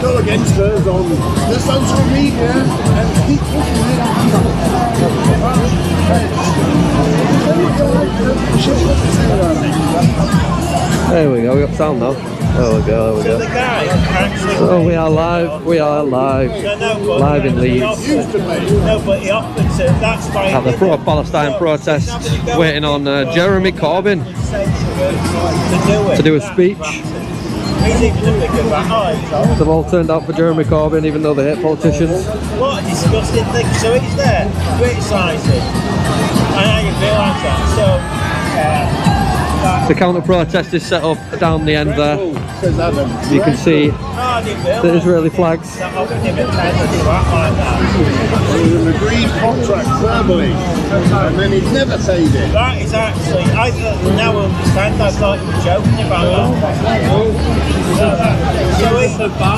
Go against us on the social media and keep pushing it. There we go, we got sound now. There we go, there we go. So we are live, live in Leeds. At the Pro-Palestine protest, waiting on Jeremy Corbyn to do a speech. They've all turned out for Jeremy Corbyn, even though they hate politicians. What a disgusting thing. So he's there, criticising. I know you realise that. So, the counter-protest is set up down the end there. You can see the Israeli flags. There was an agreed contract verbally, and then he's never paid it. That is actually, I now understand. I thought you were joking about that.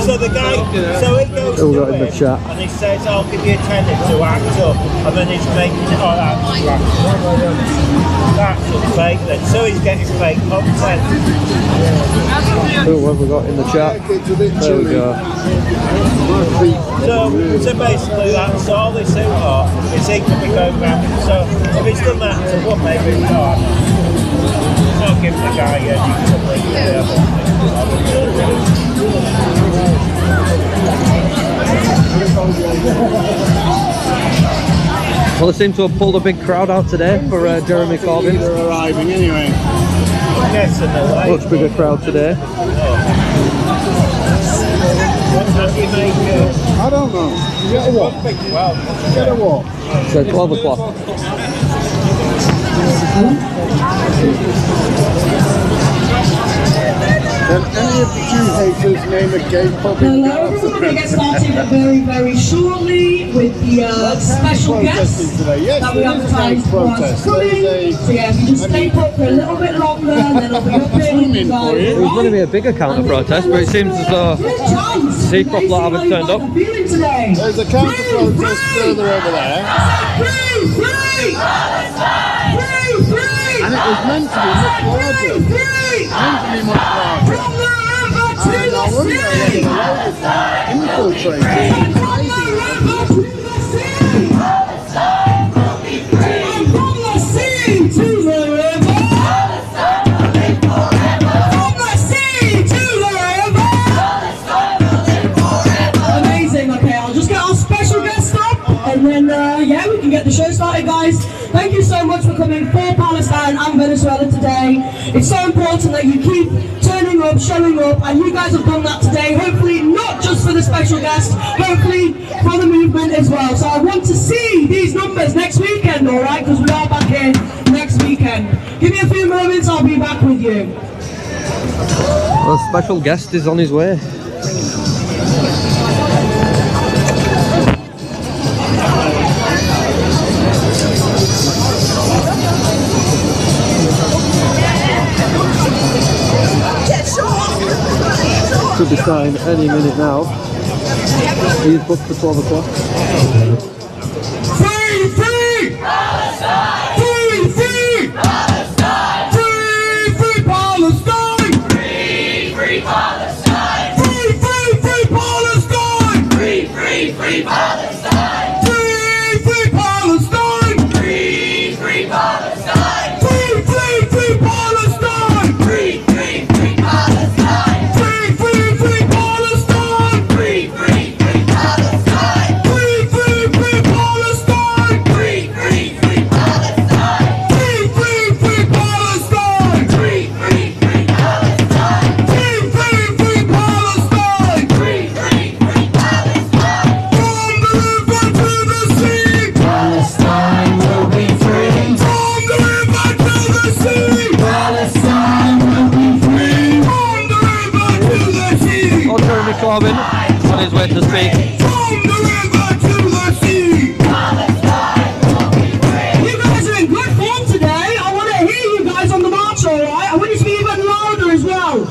So the guy, so he goes to in the chat. and he says, "I'll give you a tenner to act up," and then he's making it all out. That's just fake then. So he's getting fake content. Oh, what have we got in the chat? There we go. So basically that's all they say are, is he could be going round. So if he's done that to what maybe it's not. It's not giving the guy any Well, they seem to have pulled a big crowd out today for Jeremy Corbyn. They're arriving anyway. Much bigger crowd today. I don't know. You get a what? You get a what? So 12 o'clock. Can any of the Jew haters name a gay pub in Hello, we're going to get started very, very shortly with the special guests that we advertised for us coming. So yeah, if you just stay put for a little bit longer, then it'll be up here with you guys. It was going to be a bigger counter-protest, but it seems as though the people haven't turned up. There's a counter-protest further over there. And it was meant to be much larger. Meant to be much larger. And I wonder where they're going to infiltrate. Amazing. Okay, I'll just get our special guest up, and then yeah, we can get the show started, guys. Thank you so much for coming for Palestine and Venezuela today. It's so important that you keep turning up, showing up, and you guys have done that today. Hopefully not just for the special guest, hopefully for the movement as well. So I want to see these numbers next weekend, alright? Because we are back here next weekend. Give me a few moments, I'll be back with you. Well, a special guest is on his way. Could be starting any minute now. He's booked for 12 o'clock. Free, free! Palestine! Free, free! Palestine! Free, free Palestine! Free, free Palestine! Free, free, free Palestine! Free, free, free Palestine! Free, free Palestine! Free, free Palestine! Free, free, free Palestine! Free, free, free Palestine! Free, free, free Palestine! Free, free, free Palestine! Free, free, free Palestine! Free, free, free Palestine! Free, free, free Palestine! Free, free, free Palestine! Free, free, free Palestine! Free, free, free Palestine! From the river to the sea! Palestine will be free! From the river to the sea! Palestine will be free! From the river to the sea! Oh, Jeremy Corbyn on his way to speak. From the river to the sea! Palestine will be free! You guys are in good form today. I want to hear you guys on the march, alright? I want you to be even louder as well.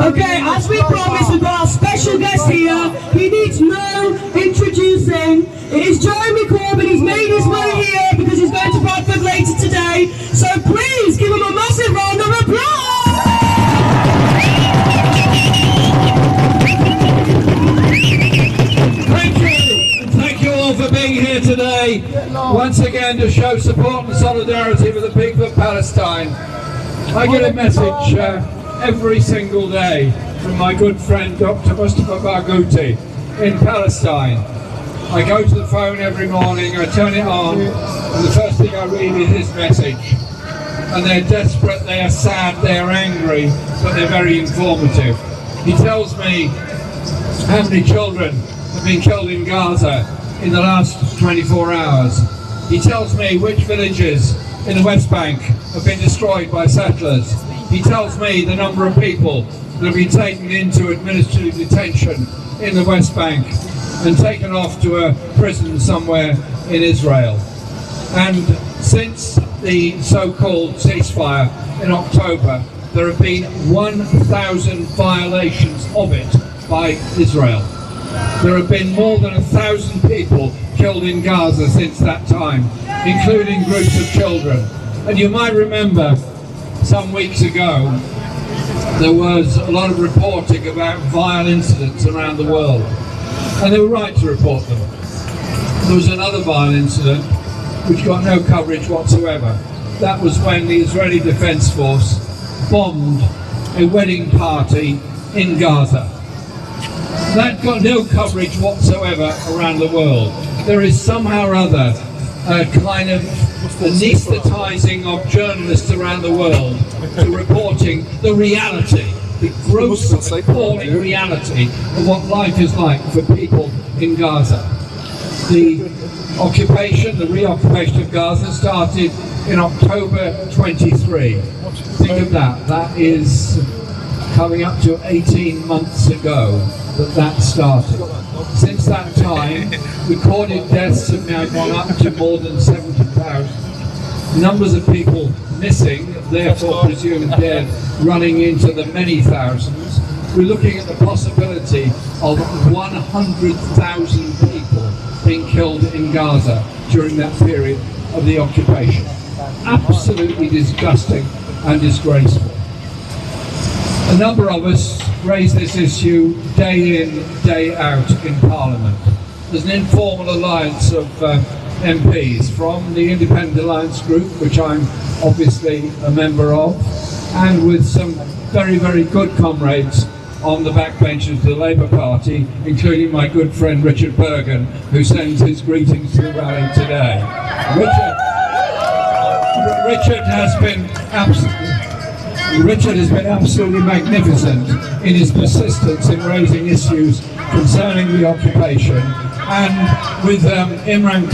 Okay, as we promised, we've got our special guest here. He needs no introducing. It is Jeremy Corbyn. He's made his way here because he's going to Bradford later today. So please give him a massive round of applause! me once again to show support and solidarity with the people of Palestine. I get a message every single day from my good friend Dr. Mustafa Barghouti in Palestine. I go to the phone every morning, I turn it on, and the first thing I read is his message. And they're desperate, they are sad, they are angry, but they're very informative. He tells me how many children have been killed in Gaza in the last 24 hours. He tells me which villages in the West Bank have been destroyed by settlers. He tells me the number of people that have been taken into administrative detention in the West Bank and taken off to a prison somewhere in Israel. And since the so-called ceasefire in October, there have been 1,000 violations of it by Israel. There have been more than 1,000 people killed in Gaza since that time, including groups of children. And you might remember some weeks ago, there was a lot of reporting about vile incidents around the world. And they were right to report them. There was another vile incident which got no coverage whatsoever. That was when the Israeli Defense Force bombed a wedding party in Gaza. That got no coverage whatsoever around the world. There is somehow or other a kind of anaesthetising of journalists around the world to reporting the reality, the gross, appalling reality of what life is like for people in Gaza. The occupation, the reoccupation of Gaza started in October 23. Think of that. That is coming up to 18 months ago that started. Since that time, recorded deaths have now gone up to more than 70,000. Numbers of people missing, therefore presumed dead, running into the many thousands. We're looking at the possibility of 100,000 people being killed in Gaza during that period of the occupation. Absolutely disgusting and disgraceful. A number of us raise this issue day in, day out in Parliament. There's an informal alliance of MPs from the Independent Alliance Group, which I'm obviously a member of, and with some very, very good comrades on the backbenches of the Labour Party, including my good friend Richard Bergen, who sends his greetings to the rally today. Richard has been absolutely magnificent in his persistence in raising issues concerning the occupation, and with Imran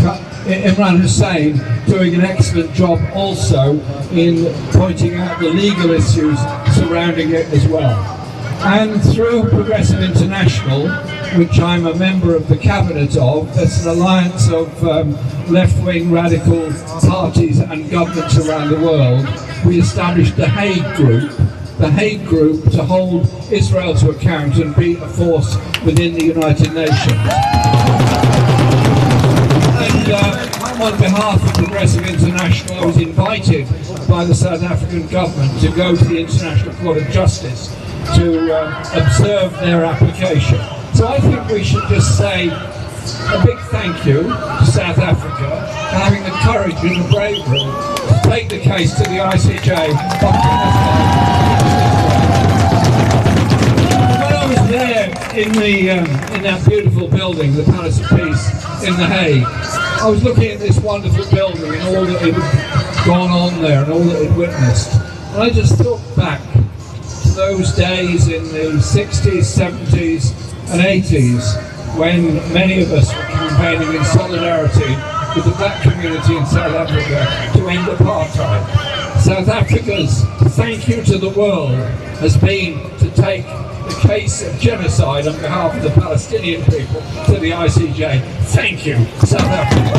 Hussain doing an excellent job also in pointing out the legal issues surrounding it as well. And through Progressive International, which I'm a member of the cabinet of, that's an alliance of left-wing radical parties and governments around the world, we established the Hague Group to hold Israel to account and be a force within the United Nations. And on behalf of Progressive International, I was invited by the South African government to go to the International Court of Justice to observe their application. So I think we should just say a big thank you to South Africa for having the courage and the bravery to take the case to the ICJ. When I was there in that beautiful building, the Palace of Peace in The Hague, I was looking at this wonderful building and all that had gone on there and all that it witnessed. And I just thought back to those days in the 60s, 70s and 80s when many of us were campaigning in solidarity with the black community in South Africa to end apartheid. South Africa's thank you to the world has been to take the case of genocide on behalf of the Palestinian people to the ICJ. Thank you, South Africa.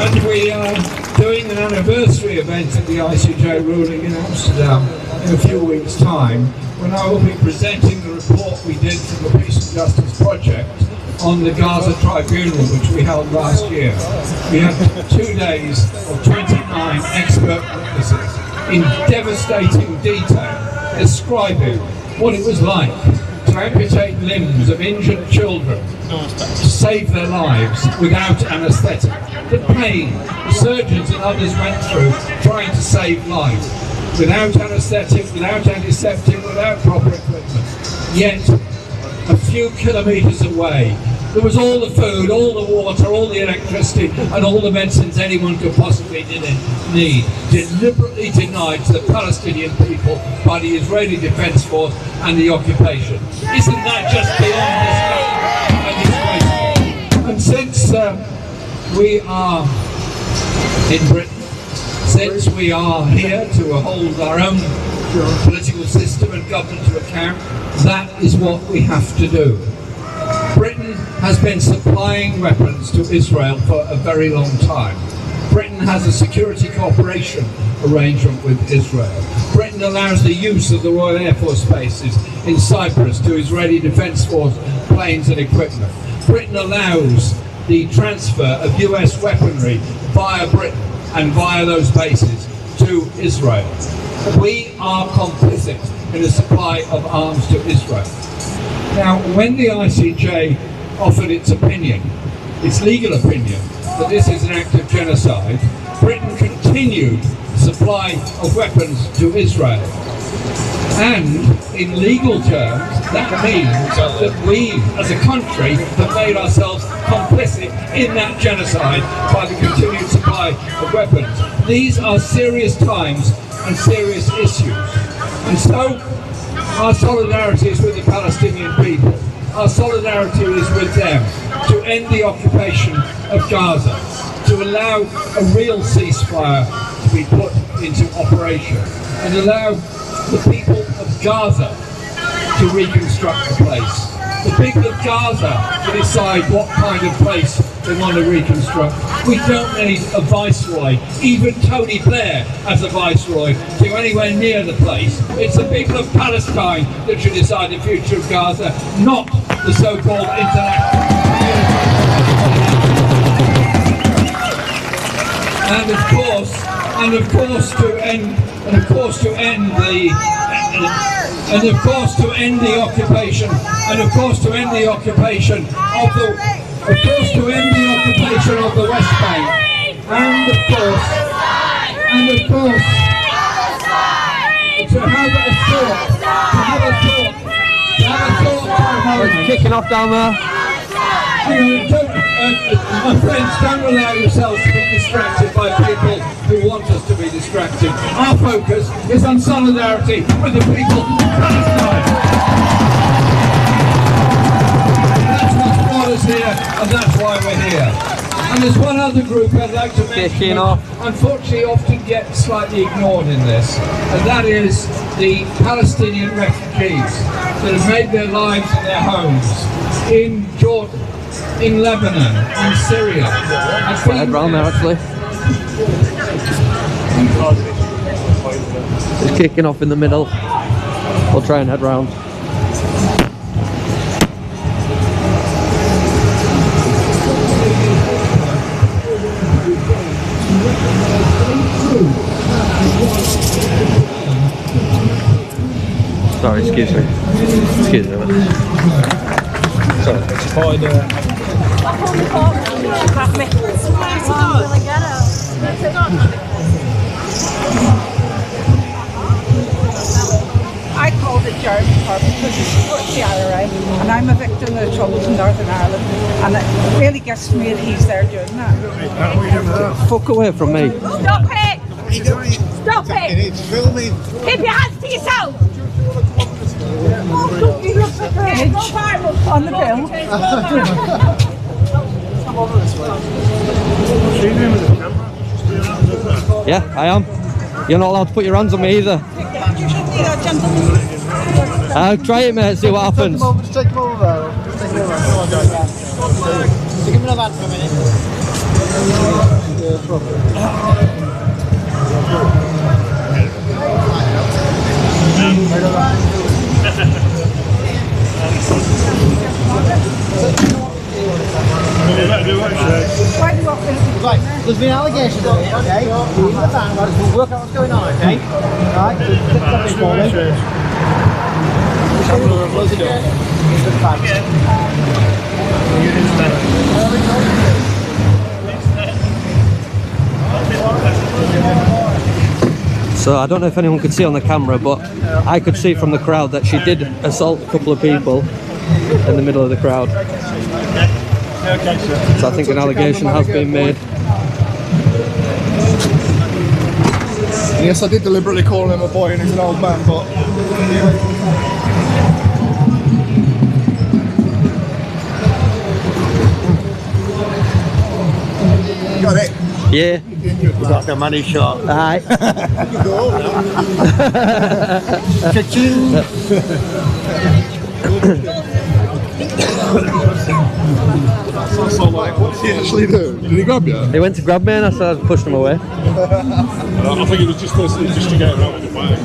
And we are doing an anniversary event at the ICJ ruling in Amsterdam in a few weeks' time, when I will be presenting the report we did for the Peace and Justice Project on the Gaza Tribunal, which we held last year. We had 2 days of 29 expert witnesses in devastating detail describing what it was like to amputate limbs of injured children to save their lives without anaesthetic. The pain the surgeons and others went through trying to save lives without anaesthetic, without antiseptic, without proper equipment. Yet, a few kilometres away, there was all the food, all the water, all the electricity, and all the medicines anyone could possibly need, deliberately denied to the Palestinian people by the Israeli Defence Force and the occupation. Isn't that just beyond discussion and disgraceful? And since we are in Britain, since we are here to hold our own political system and government to account, that is what we have to do. Britain has been supplying weapons to Israel for a very long time. Britain has a security cooperation arrangement with Israel. Britain allows the use of the Royal Air Force bases in Cyprus to Israeli Defence Force planes and equipment. Britain allows the transfer of US weaponry via Britain and via those bases to Israel. We are complicit in the supply of arms to Israel. Now, when the ICJ offered its opinion, its legal opinion, that this is an act of genocide, Britain continued the supply of weapons to Israel. And in legal terms, that means that we, as a country, have made ourselves complicit in that genocide by the continued supply of weapons. These are serious times and serious issues. And so, our solidarity is with the Palestinian people. Our solidarity is with them to end the occupation of Gaza, to allow a real ceasefire to be put into operation, and allow the people of Gaza to reconstruct the place. The people of Gaza to decide what kind of place they want to reconstruct. We don't need a viceroy, even Tony Blair as a viceroy, to go anywhere near the place. It's the people of Palestine that should decide the future of Gaza, not the so-called international community. And of course to end the occupation of the West Bank, and of course to have a thought. It's kicking off down there. My friends, don't allow yourselves to be distracted by people who want us to be distracted. Our focus is on solidarity with the people of Palestine. That's what's brought us here, and that's why we're here. And there's one other group I'd like to mention, unfortunately often gets slightly ignored in this, and that is the Palestinian refugees that have made their lives and their homes in Jordan, in Lebanon, in Syria. Head round there actually. It's kicking off in the middle. We'll try and head round. Sorry, excuse me. Excuse me. Sorry. I called it German Corbyn because he supports the IRA, and I'm a victim of the troubles in Northern Ireland, and it really gets to me that he's there doing that. Fuck away from me. Stop it! Stop it! It's filming. Keep your hands to yourself! On the bill. Yeah, I am. You're not allowed to put your hands on me either. Try it, mate, see what happens. Just take them over there. Just take them over there. Give me another hand for a minute. Right, there's been allegations on it, okay? We'll work out what's going on, okay? Right, so So I don't know if anyone could see on the camera, but I could see from the crowd that she did assault a couple of people in the middle of the crowd. So I think an allegation has been made. Yes, I did deliberately call him a boy and he's an old man, but... Got it? Yeah. You got the money shot. Aye. Cha-ching! So like, what did he actually do? Did he grab you? He went to grab me and I said I pushed him away. I think it was just to get around with the bike.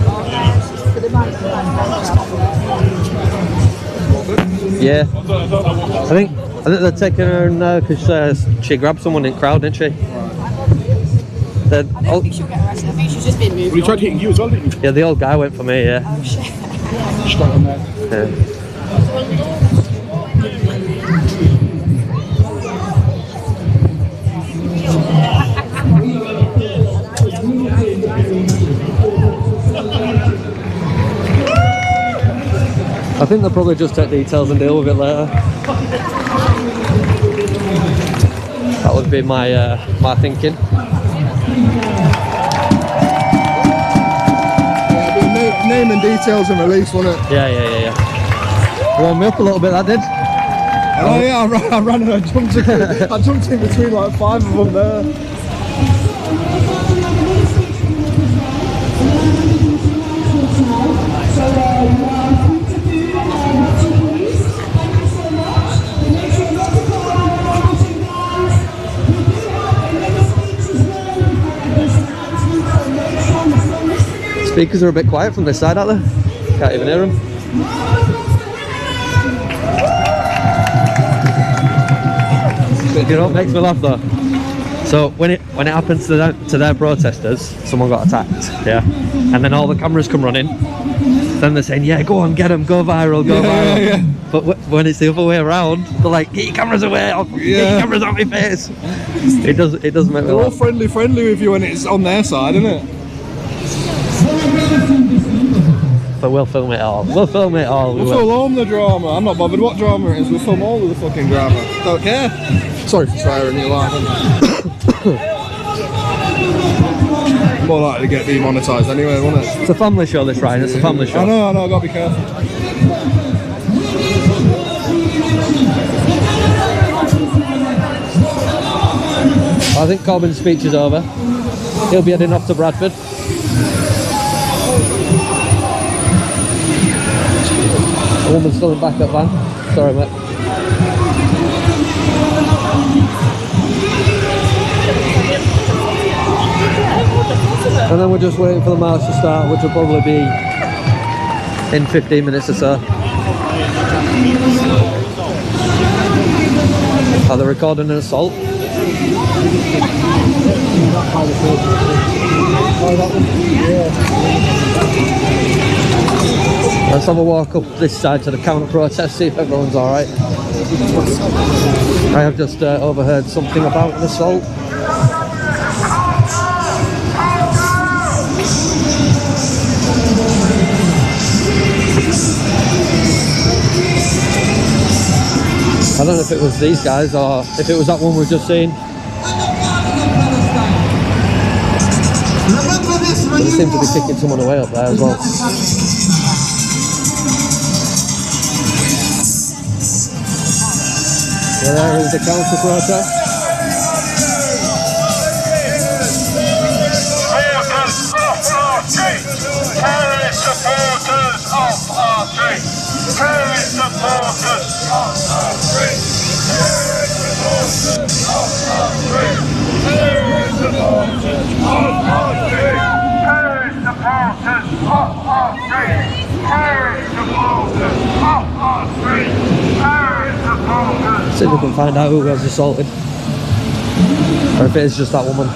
Yeah. I think they're taking her now because she grabbed someone in the crowd, didn't she? I don't think she'll get arrested. I think she's just been moved. Well, he tried hitting you as well, didn't he? Yeah, the old guy went for me, yeah. Oh shit. Straight on there. Yeah. I think they'll probably just take details and deal with it later. That would be my my thinking. Name and details and release, wasn't it? Yeah. Warmed me up a little bit, that did. Oh yeah, I ran and I jumped in between like 5 of them there. Speakers are a bit quiet from this side, aren't they? Can't even hear them. You know what makes me laugh though? So when it happens to their protesters, someone got attacked, yeah, and then all the cameras come running. Then they're saying, "Yeah, go on, get them, go viral, go viral." Yeah. But when it's the other way around, they're like, "Get your cameras away! Get your cameras off my face!" It does make me They're all laugh. friendly with you when it's on their side, isn't it? But we'll film it all. We'll film it all. We'll film all the drama. I'm not bothered what drama it is. We'll film all of the fucking drama. Don't care. Sorry for swearing you live. More likely to get demonetised anyway, won't it? It's a family show, this, Ryan. It's a family show. I know. I've got to be careful. I think Corbyn's speech is over. He'll be heading off to Bradford. A woman's still in the back of that van. Sorry, mate. And then we're just waiting for the march to start, which will probably be in 15 minutes or so. Are they recording an assault? Let's have a walk up this side to the counter protest, see if everyone's alright. I have just overheard something about an assault. I don't know if it was these guys or if it was that one we've just seen. But they seem to be kicking someone away up there as well. Well, there is the counter protest. Terrorist supporters off our street! Terrorist supporters off our street! Terrorist supporters off our street! Terrorist supporters off our street! Terrorist supporters off our street! Terrorist supporters off our street! Terrorist supporters! See if we can find out who was assaulted. Or if it is just that woman.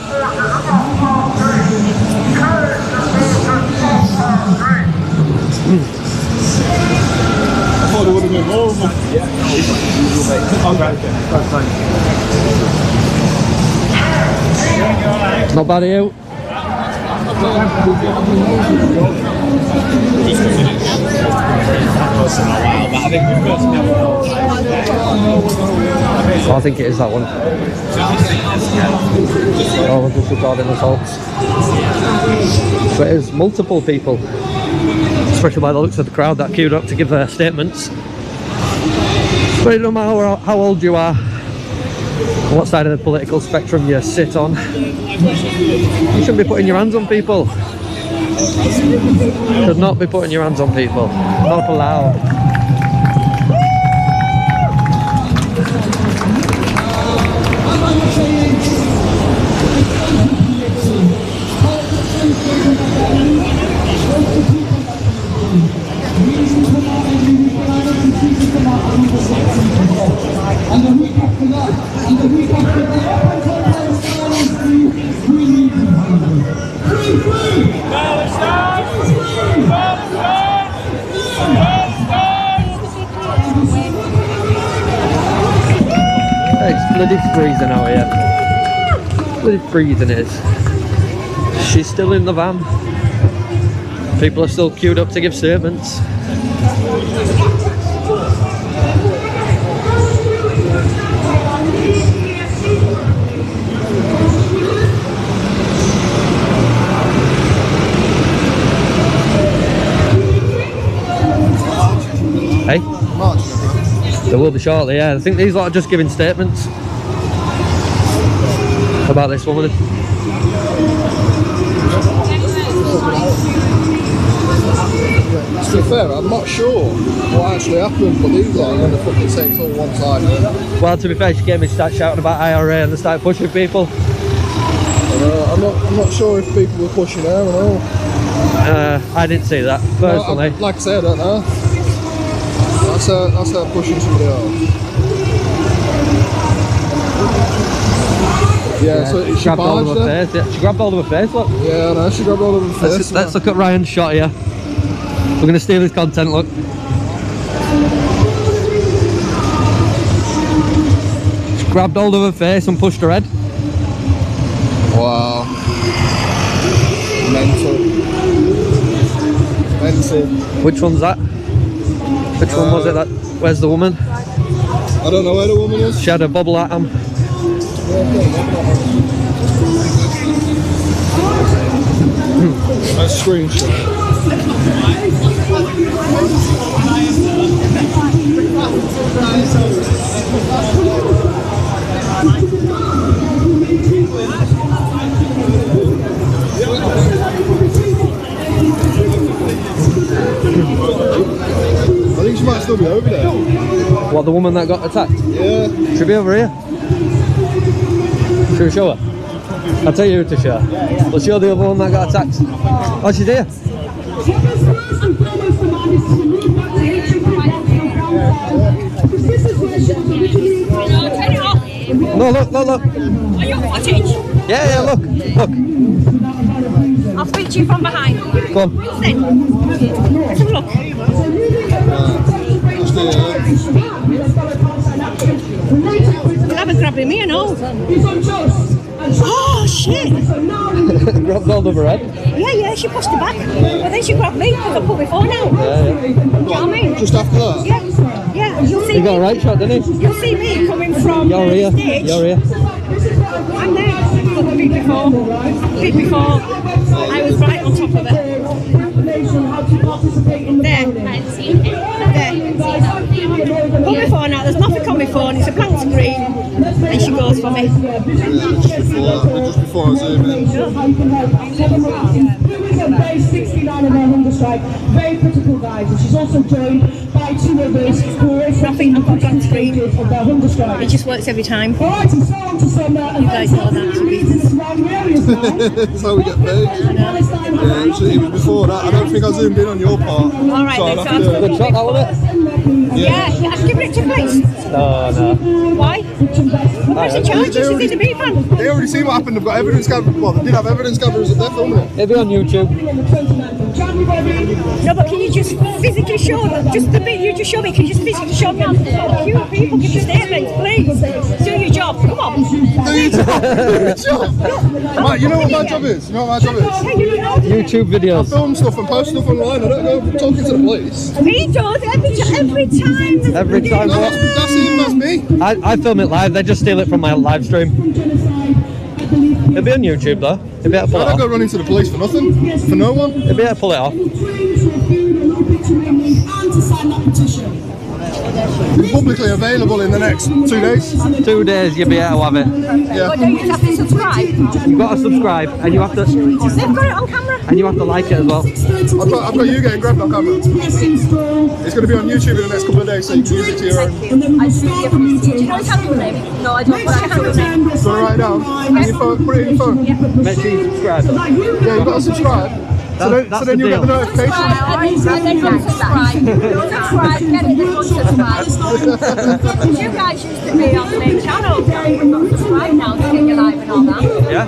bit more of them. Not bad, are you? I think it is that one. Oh, we're just recording assaults. So it is multiple people, especially by the looks of the crowd that queued up to give their statements. But it doesn't matter how old you are, what side of the political spectrum you sit on, you shouldn't be putting your hands on people. Should not be putting your hands on people. Not allowed. It's bloody freezing out here. Bloody freezing it is. She's still in the van. People are still queued up to give statements. Hey? There will be shortly, yeah. I think these lot are just giving statements about this woman. To be fair, I'm not sure what actually happened, but these lot are going to fucking say it's all one side. Well, to be fair, she came and started shouting about IRA and they started pushing people. I'm not sure if people were pushing her or all. I didn't see that, personally. No, like I said, I don't know. That's her pushing somebody else. Yeah, so she grabbed hold of her face. Yeah, she grabbed hold of her face, look. Yeah, no, she grabbed hold of her face. Let's look at Ryan's shot here. We're going to steal his content, look. She grabbed hold of her face and pushed her head. Wow. Mental. Which one's that? Which one was it? That? Where's the woman? I don't know where the woman is. She had a bubble atom. Nice screenshot. I think she might still be over there. What, the woman that got attacked? Yeah. Should be over here. Should we show her? I'll tell you who to show. We'll show the other one that got attacked. Oh, she's here. No, look. Are you on footage? Yeah, look. I'll speak to you from behind. Go on. Let's have a look. You'll have a grabbing me, I know. Oh, shit. Grabbed hold of her head. Yeah, she pushed her back. And then she grabbed me because I put my phone out. Yeah. Do you know what I mean? Just after that? Yeah, you'll see You got a right shot, didn't you? You'll see me coming from You're the stage. here. I'm there. A bit before. I was right on top of it. There. Put my phone out, there's nothing on my phone, it's a blank screen, and she goes for me. Just before I zoom in. Day 69 of our hunger strike, very critical guys, and she's also joined by two others who are also Nothing on the blank screen. of their hunger strike. It just works every time. Alright, and so on to some You guys know that, so business. That's how we get paid. Yeah, actually, even before that, I don't think I zoomed in on your part. Alright, So then, I'll so have to- Good shot, that was it. Yeah, I've given it to police. No, no. Why? Where's the charges? Is it a meat van? They already see what happened. They've got evidence cameras. Well, they did have evidence cameras, and they're filming it. It'll be on YouTube. No, but can you just physically show them? Just the bit you just showed me, can you just physically show me? You people give your statements, please. Do your job, come on. Do your job. Right, you know what my job is? You know what my job is? YouTube I videos. film stuff and post stuff online. I don't go talking to the police. He does every time. Every time. No, that's him, that's me. I film it live, they just steal it from my live stream. It'll be on YouTube though. It'll be able to pull I it don't go off. running to the police for nothing. For no one. It'll be able to pull it off. It'll be publicly available in the next 2 days. 2 days, you'll be able to have it. Yeah. But don't you have to subscribe? You've got to subscribe, and you have to, They've got it on camera. and you have to like it as well. I've got you getting grabbed on camera. It's going to be on YouTube in the next couple of days, so you can use it to your own. I really appreciate it. Do you know his handle name? No, I don't. What's your handle name? Do you want to write it down? On your phone, put it in your phone. Make sure you subscribe. Yeah, you've got to subscribe. So then you'll get the notification. And then don't subscribe. Don't subscribe. Get it. Then don't subscribe. You guys used to be on the main channel. We're not subscribed now to get you live and all that. Yeah?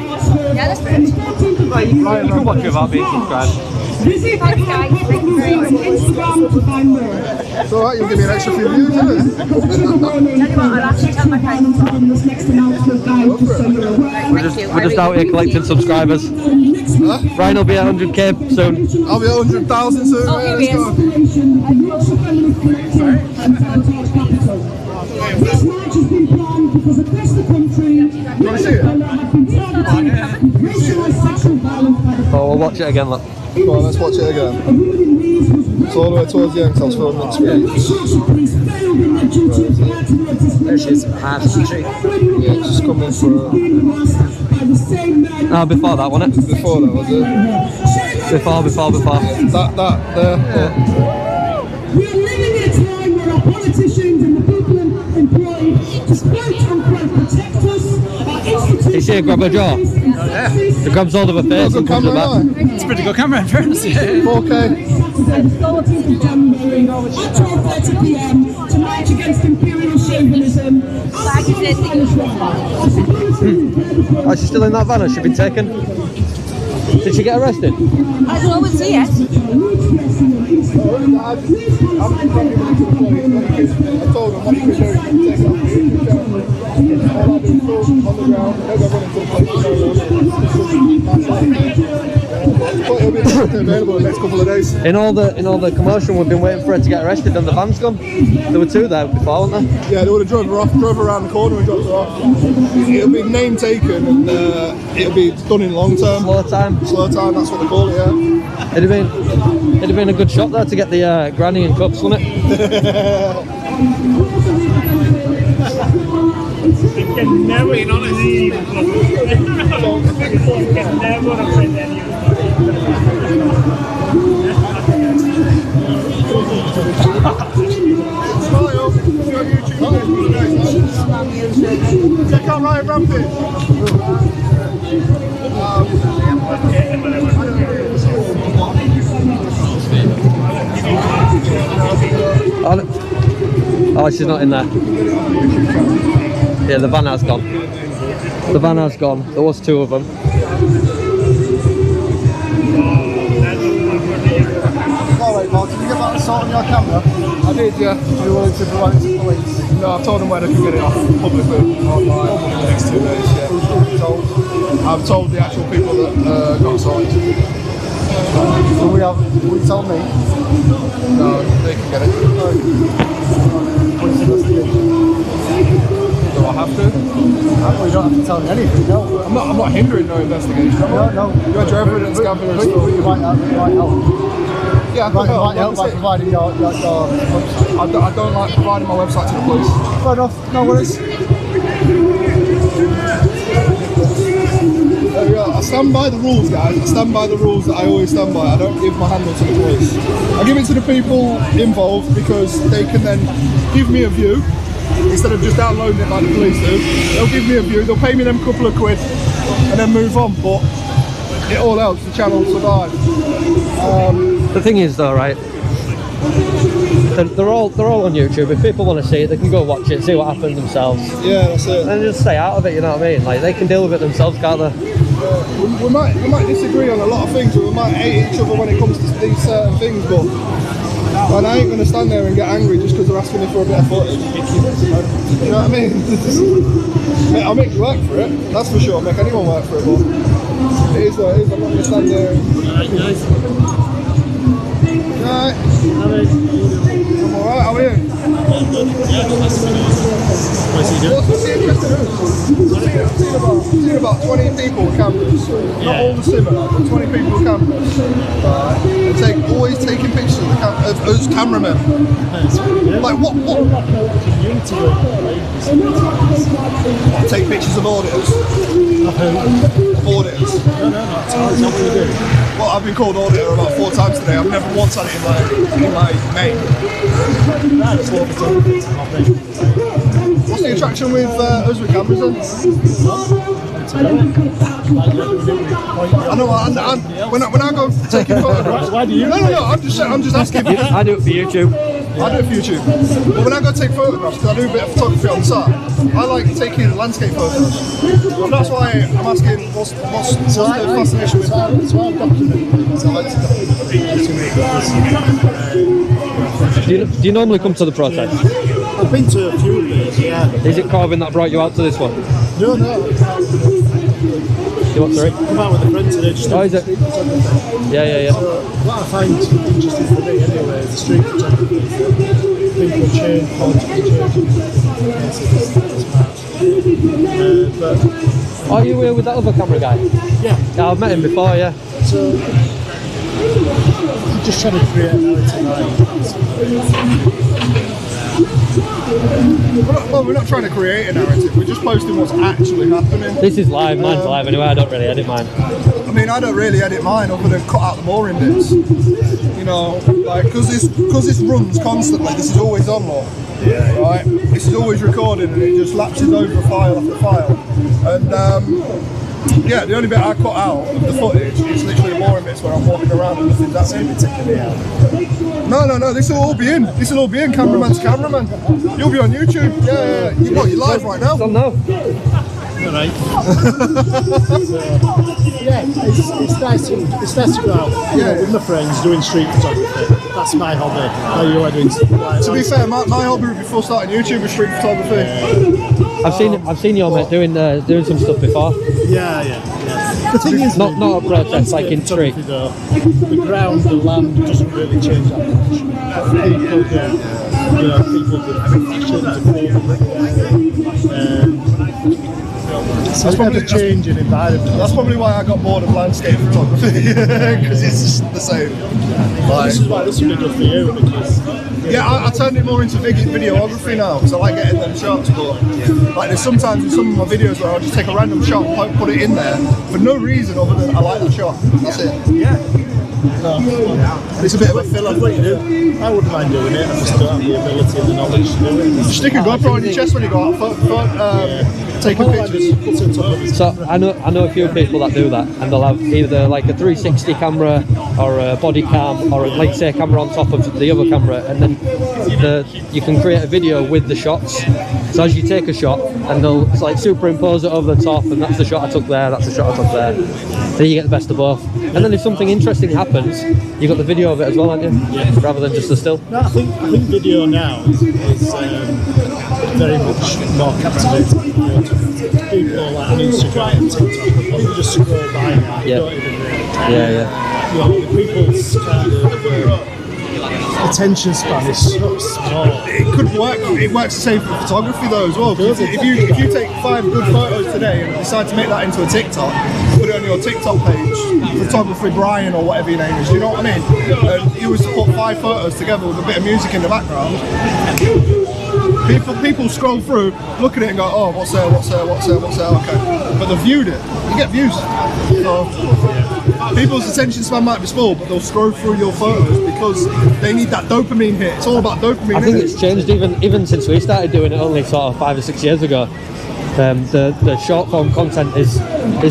Yeah, that's good. Well, you can watch it without being subscribed. Thanks, guys. Thank you very much. It's alright, you'll give me an extra few views, isn't it? Tell you what, I'll actually tell my friends. We're just out here collecting subscribers. Huh? Ryan will be at 100k soon. I'll be at 100,000 soon. Oh, here he is. This march has been planned because across the country, You want to see it? racialized sexual violence by the Oh, we'll watch it again, look. Go on, let's watch it again. It's all the way towards the end, so I was filming next week. There she is. Yeah, it's just coming for... No, before that, wasn't it? Before that, was it? Before. That, there. We are living in a time where our politicians and the people employed to quote unquote protect us, our institutions. You see her grab her jaw? It grabs hold of her face and Good comes camera, back. right? It's a pretty good camera in fairness. 4K. Saturday, the 14th of January at 12:30 p.m. to march against imperial chauvinism. Oh, she's still in that van? Has she been taken? Did she get arrested? I don't know, we'll see it. I told them what you could do. Take it off the YouTube channel. All I'll do is film on the ground. They'll go running to the police. It'll be available in the next couple of days. In all the commotion, we've been waiting for her to get arrested and the van's gone. There were two there before, weren't there? Yeah, they would have drove her off, drove her around the corner and dropped her off. It'll be name taken and it'll be done in long term. Slow time. Slow time, that's what they call it, yeah. It'd have been a good shot there to get the granny in cuffs, wouldn't it? You can never leave. You can never offend anyone. Check out Ryan Rampage. Oh, she's not in there. Yeah, the van has gone. The van has gone. There was two of them. Alright, Mark, did you get that assault on your camera? I did, yeah. Are you willing to provide it to the police? No, I've told them where they can get it off publicly online in the next 2 days, yeah. I've told the actual people that got assaulted. So will you tell me? No, they can get it. Do I have to? Well, you don't have to tell me anything, no. I'm not hindering no investigation. No. You had your evidence gathering and stuff. You might help. Yeah, I can might help by providing your website. I don't like providing my website to the police. Fair enough, no worries. There we go. I stand by the rules, guys. I stand by the rules that I always stand by. I don't give my handle to the police. I give it to the people involved because they can then give me a view instead of just downloading it like the police do. They'll give me a view, they'll pay me them couple of quid and then move on, but it all helps the channel survive. The thing is though, right, they're all on YouTube. If people want to see it, they can go watch it, see what happened themselves. Yeah, that's it. And just stay out of it. You know what I mean? Like they can deal with it themselves, can't they? We might disagree on a lot of things, or we might hate each other when it comes to these certain things, but and I ain't going to stand there and get angry just because they're asking me for a bit of footage. You know what I mean? Mate, I'll make you work for it, that's for sure. I'll make anyone work for it, but it is what it is. I'm not going to stand there and... Right. I'm alright, how are you? What's the interest in I've seen about 20 people with cameras. Not all the similar, but 20 people with cameras. Right. And always taking pictures of us cameramen. Like what? Take pictures of auditors. Of who? Auditors. No, that's not what you do. Well, I've been called auditor about 4 times today. I've never once had it in my name. What's the attraction with us with cameras then? I know. When I go taking photographs, why do you? No. I'm just asking. I do it for YouTube. I do it for YouTube. But when I go take photographs, because I do a bit of photography on the side, I like taking landscape photos. Well, that's why I'm asking what's the fascination with that? So I'm documenting. So I like to document things. Do you normally come to the protest? I've been to a few of these, yeah. Is it Corbyn that brought you out to this one? No. You what, sorry? Come out with a friend today. Just is it? Yeah. So what I find interesting for me anyway is the street photography. People change, politics but are you here with that other camera guy? Yeah, I've met him before, yeah. So I'm just trying to create a narrative. Well, we're not trying to create a narrative, we're just posting what's actually happening. This is live, mine's live anyway, I don't really edit mine. I mean, I don't really edit mine other than cut out the boring bits. You know, like, because this runs constantly, this is always on law. Yeah. Right? This is always recorded and it just lapses over file after file. And, yeah, the only bit I cut out of the footage is literally the boring bits where I'm walking around and nothing's happening. No, this will all be in. This will all be in. Cameraman's cameraman. You'll be on YouTube. Yeah. You're live right now. It's on now. Alright. Yeah, it's nice to go out with my friends doing street photography. That's my hobby. How you are doing? To be fair, my hobby before starting YouTube was street photography. I've seen your mate doing some stuff before. Yeah. The thing is, not a protest like in street. Though, the ground, the land doesn't really change that much. People That's probably a changing environment. That's probably why I got bored of landscape photography, because it's just the same. This is why this would be good for you, because I turned it more into videography now, because I like getting them shots. But like there's sometimes in some of my videos where I'll just take a random shot and put it in there for no reason other than I like that shot. That's it. Yeah. And it's a bit of a filler. What you do. I wouldn't mind doing it. I just don't have the ability and the knowledge to do it. Just stick a GoPro on your chest when you go out taking pictures. So I know a few people that do that, and they'll have either like a 360 camera or a body cam or like say a camera on top of the other camera, and then you can create a video with the shots. So as you take a shot, and they'll like superimpose it over the top, and that's the shot I took there, that's the shot I took there. Then you get the best of both. And then if something interesting happens, you got the video of it as well, aren't you? Yeah. Rather than just the still. No, I think video now is very much more captivating. People like on Instagram and TikTok, people just scroll by now. Yeah. Don't even really Yeah. You know, people's kind of attention span is so small. It could work. It works the same for photography though as well. Because if you take 5 good photos today and decide to make that into a TikTok, put it on your TikTok page, photography Brian or whatever your name is. You know what I mean? And you was to put 5 photos together with a bit of music in the background. People scroll through, look at it and go, oh, what's there? Okay, but they've viewed it. You get views. So people's attention span might be small, but they'll scroll through your photos because they need that dopamine hit. It's all about dopamine. I think it's changed even since we started doing it only sort of 5 or 6 years ago. the short form content is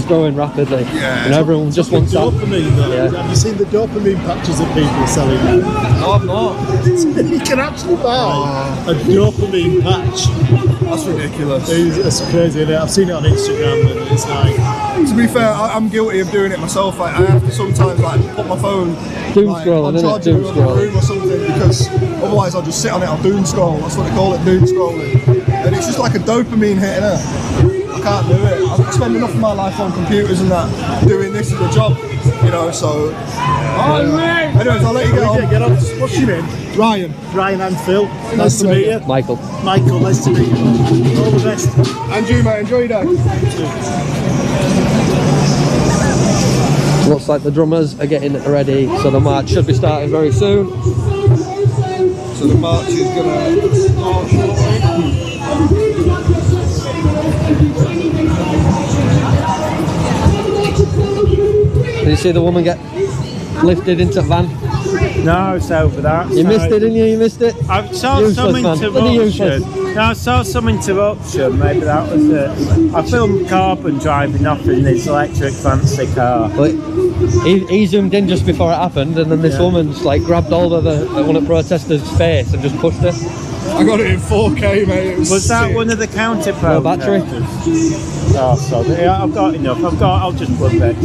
growing rapidly. Yeah. And everyone just wants that. Dopamine though. Yeah. Have you seen the dopamine patches that people are selling now? No, I'm not. You can actually buy a dopamine patch. That's ridiculous. It's crazy, isn't it? I've seen it on Instagram and it's like... To be fair, I'm guilty of doing it myself. Like, I have to sometimes like put my phone Doom like, scrolling, on isn't it? charger Doom in the room scrolling. or something, because otherwise I'll just sit on it. I'll doom scroll. That's what they call it, doom scrolling. And it's just like a dopamine hit, innit? I can't do it. I spend enough of my life on computers and that, doing this as a job, you know. So. Anyways, I'll let you Get on. What's your name? Ryan. Ryan and Phil. Nice to meet you. Michael. Michael, nice to meet you. All the best. And you, mate. Enjoy your day. Looks like the drummers are getting ready, so the march should be starting very soon. So the march is gonna start shortly. Did you see the woman get lifted into the van? No, it's over that. You missed it, didn't you? You missed it? I saw Useless, some man. interruption. No, I saw some interruption. Maybe that was it. I filmed Corbyn driving off in his electric fancy car. But he zoomed in just before it happened, and then this woman just like grabbed hold of one of the protesters' face and just pushed her. I got it in 4K, mate. It Was that sick. one of the counter No battery. Oh, sorry. Yeah, I've got enough. I'll just put that.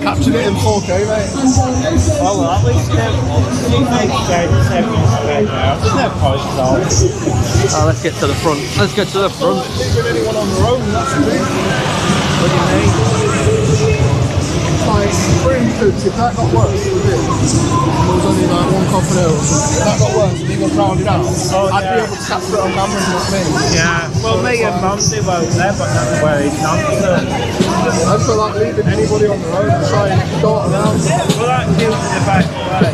Captured it in 4K, mate. Oh, well, at least there's no point at all. Oh, let's get to the front. Let's get to the front. Leaving anyone on their own, that's the thing. What do you mean? Like, for instance, if that got worse, it was it. There was only like one coffin or something. If that got worse and he got drowned out, I'd be able to capture it on camera, you know what I mean? Yeah, well, me and Monty won't there, but that's where he's not. I feel like leaving anybody on their own and trying to dart around. Well, that cute in the back way.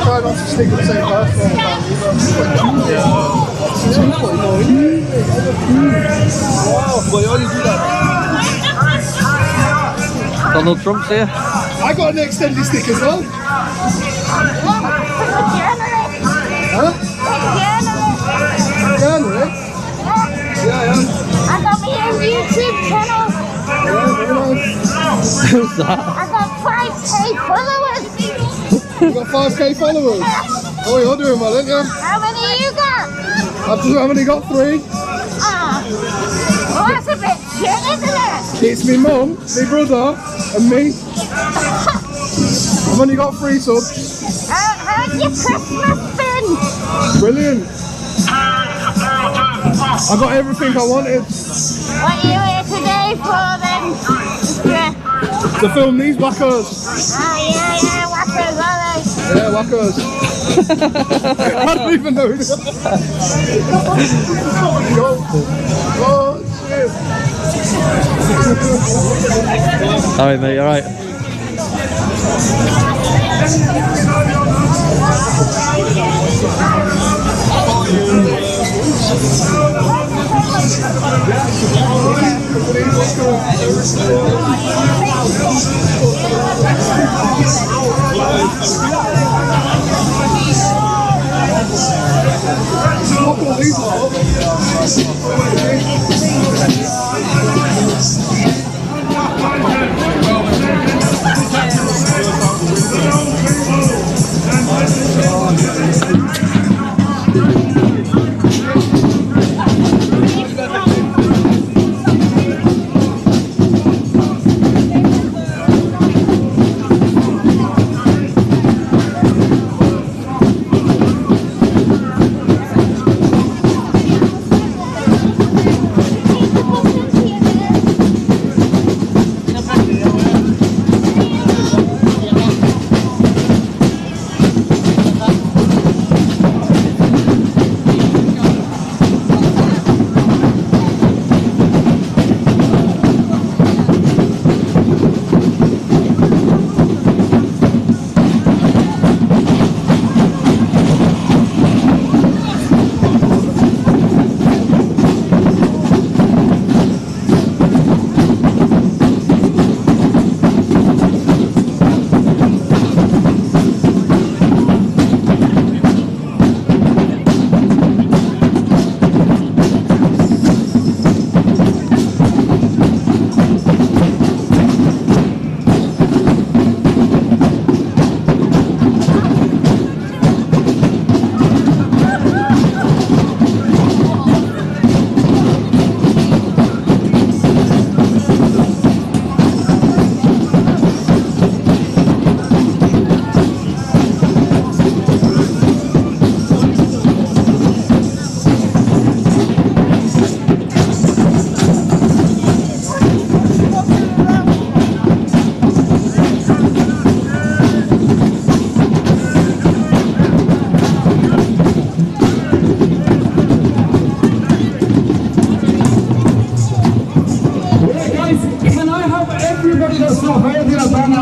Try not to stick with the same person all the time either. Wow, boy, how you do that? Donald Trump's here. I got an extended stick as well. Huh? Journalist? Yeah. I got my own YouTube channel. Yeah, very nice. Who's that? I got 5k followers. You got 5k followers? Oh, you're doing well, aren't you? How many you got? I've only got 3. Ah, well, that's a bit shit, isn't it? It's me mum, my brother, and me. I've only got 3 subs. How's your Christmas been? Brilliant. I got everything I wanted. What are you here today for then? Yeah. To film these wackos. Oh yeah, whackers, are they? Yeah, wackos. I don't even know this. Oh, shit. Alright, mate, alright.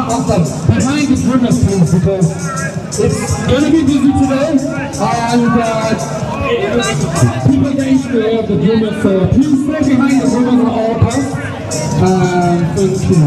shot of them behind the drummers, please, because it's going to be busy today, and people are getting to hear the drummers, so please stay behind the drummers at all costs. Thank you.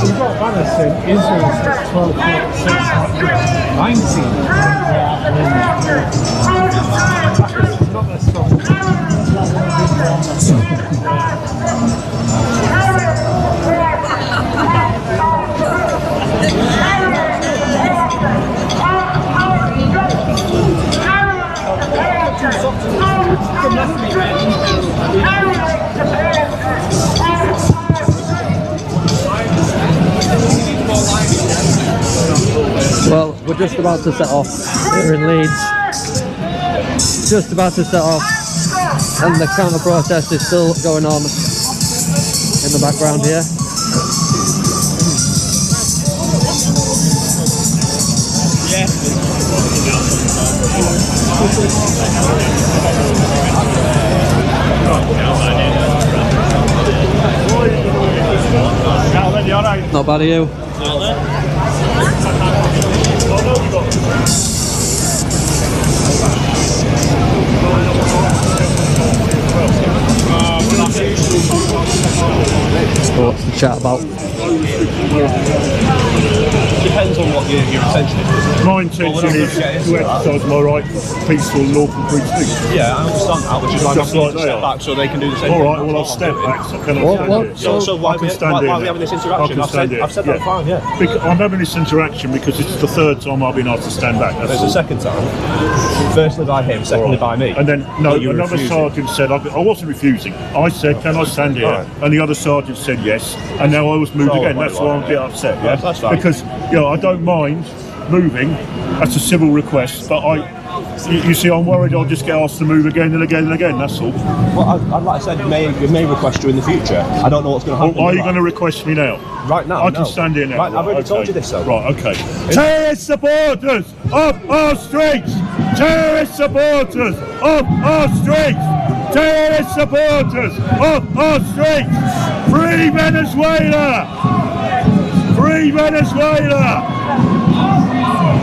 We've got banners saying Israel since 1246, 19. Not that strong. Well, we're just about to set off here in Leeds. Just about to set off, and the counter protest is still going on in the background here. Not bad, are you? What's the chat about? Depends on what your intention is. My intention is to exercise my right to peaceful, lawful free speech. Yeah, I understand that, which is why I'm Just like asking you to step back so they can do the same. All right, well I'll step back. So can I stand here? So why are we having this interaction? I've said that fine, yeah. I'm having this interaction because it's the third time I've been asked to stand back. There's a second time. Firstly by him, secondly by me. And then, no, another sergeant said, I wasn't refusing. I said, can I stand here? Right. And the other sergeant said yes. And now I was moved again. That's why I'm a bit upset. Yeah? That's fine. Because, I don't mind moving. That's a civil request. But you see, I'm worried I'll just get asked to move again and again and again. That's all. Well, like I said, we may request you in the future. I don't know what's going to happen. Well, are you going to request me now? Right now? I can stand here now. Right, I've already told you this, though. Right, okay. Terrorist supporters off our streets! Terrorist supporters off our streets! Terrorist supporters off our streets! Free Venezuela! Free Venezuela!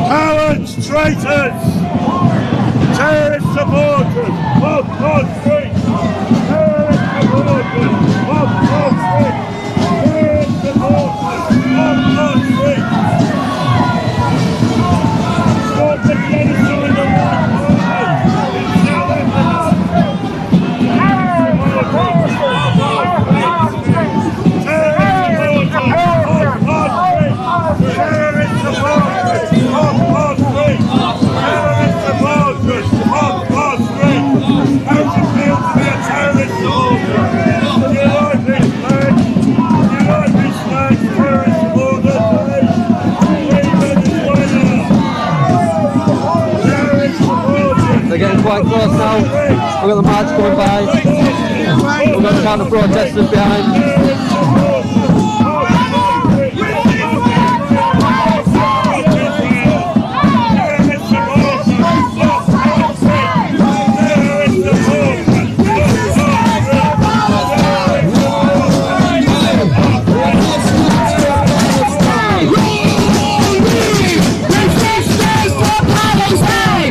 Cowards, traitors! Terrorist supporters off our streets! Terrorist supporters off our streets! Terrorist supporters off our streets! Stop the genocide of They're getting quite close now. We've got the march going by. We've got the counter protesters behind. Pro-Palestine!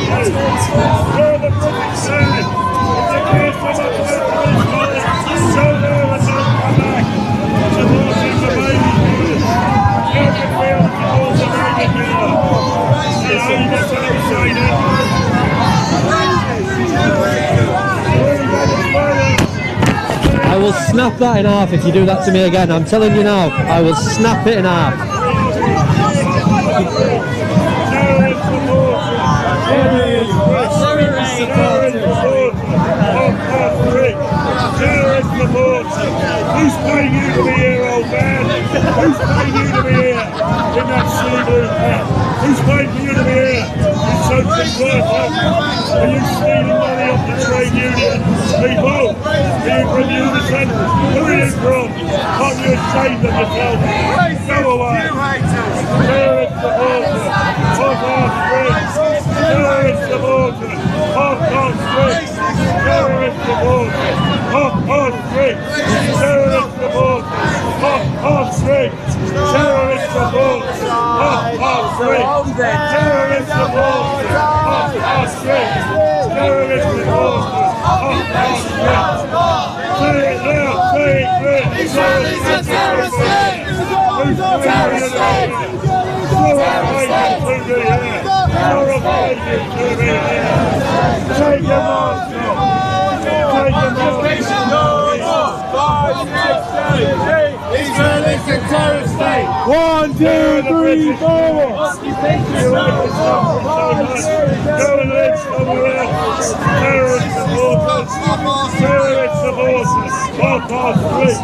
the prophet said, if the case of a person so there and don't come back, supporting the baby killers. How can we all support the baby killer? Hello, that's what I'm saying. I will snap that in half if you do that to me again. I'm telling you now, I will snap it in half. Who's paying you to be here, old man? Who's paying you to be here in that silly blue hat? Who's paying for you to be here in social work? Are you stealing money off the trade union? People, are you from Unison? Who are you from? Aren't you ashamed of yourself? Go away. Terrorist supporters, hot on streets. Terrorist supporters, hot on streets. Terrorist supporters, hot on streets. Terrorist supporters, hot on streets. Terrorist supporters, hot on streets. Terrorist supporters, hot on streets. Terrorist supporters, hot on streets. Say it loud, say it clear. Israelis are terrorist state! Terrorist state! You're amazing to me here. You're amazing to me here. Take your mask off. Take your mask off. Israelis are terrorist state! 1, 2, 3, 4. Go and live somewhere else. Terrorist supporters. Terrorist supporters. Off our streets.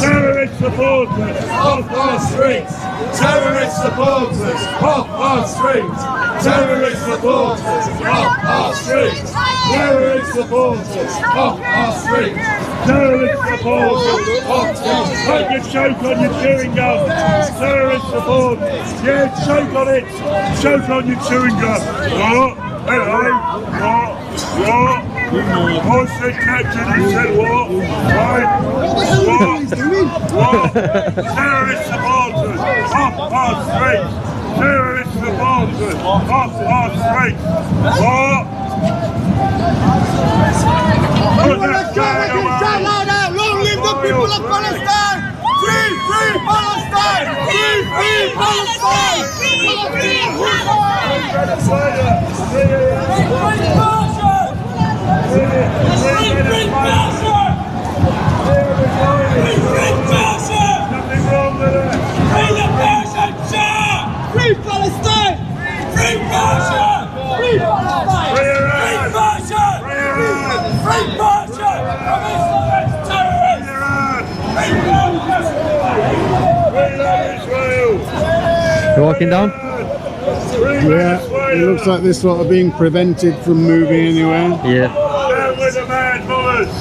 Terrorist supporters. Off our streets. Terrorist supporters. Off our streets. Terrorist supporters. Off our streets. Terrorist supporters. Off our streets. Terrorist supporters. Off our streets. Take your choke on your chewing gum. Terrorist supporters. Yeah, choke on it. Choke on your chewing gum. What? Hello? What? I said captain, he said what? Right? What? Terrorist supporters off our streets. Terrorist supporters off our streets. What? Put that guy away. Long live the people of Palestine! Free, free Palestine! Free, free Palestine! Free, Nothing wrong with it. Free Palestine! Free Palestine! Free Palestine! Free Palestine! Free Palestine! From Islamist terrorists! You're walking down? Yeah, it looks like this lot are being prevented from moving anywhere. Yeah. Down with the mad bullets!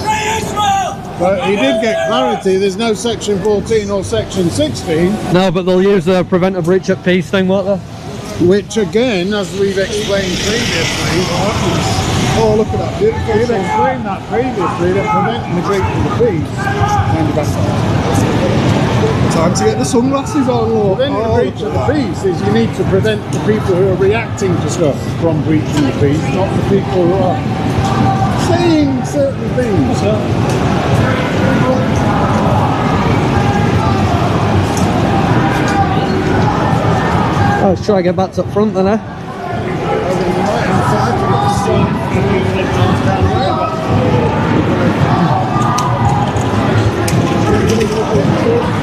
But he did get clarity, there's no section 14 or section 16. No, but they'll use the prevent a breach at peace thing, won't they? Which again, as we've explained previously, oh look at that, beautiful. We've explained that previously, that preventing the breach of the peace. Time to get the sunglasses on, Lord. Preventing the breach of the peace is you need to prevent the people who are reacting to stuff from breaching the peace, not the people who are saying certain things. Oh, let's try to get back up front then, eh?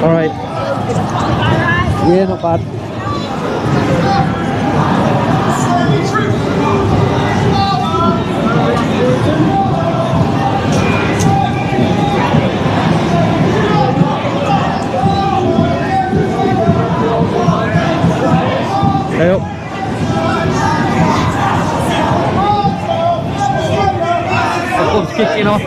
Alright. Yeah, not bad. Hey up. The club's kicking off.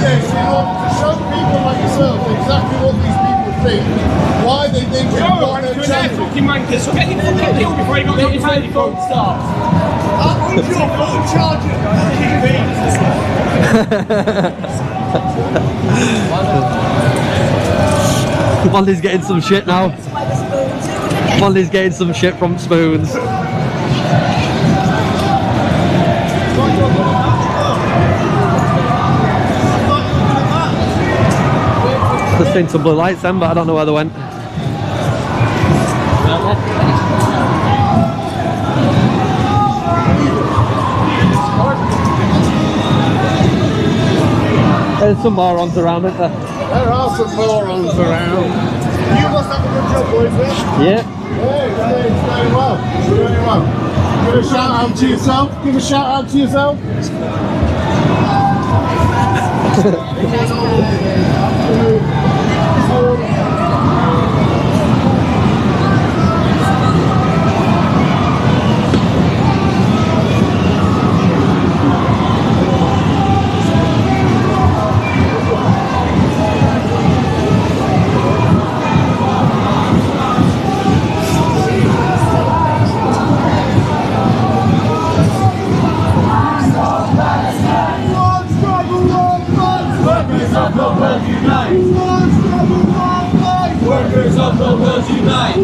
this in order to show people like yourself exactly what these people think, why they think they've got their champion. Fucking mankers, so get your fucking kill before you got your phone starts. Who's your phone charger? Molly's getting some shit now. Molly's getting some shit from spoons. Just seen some blue lights then, but I don't know where they went. There's some morons around, isn't there? There are some morons around. You must have a good job, boys, then. Yeah. Hey, it's very well. Very well. Give a shout out to yourself. Give a shout out to yourself. Workers of the world unite! Workers of the world unite!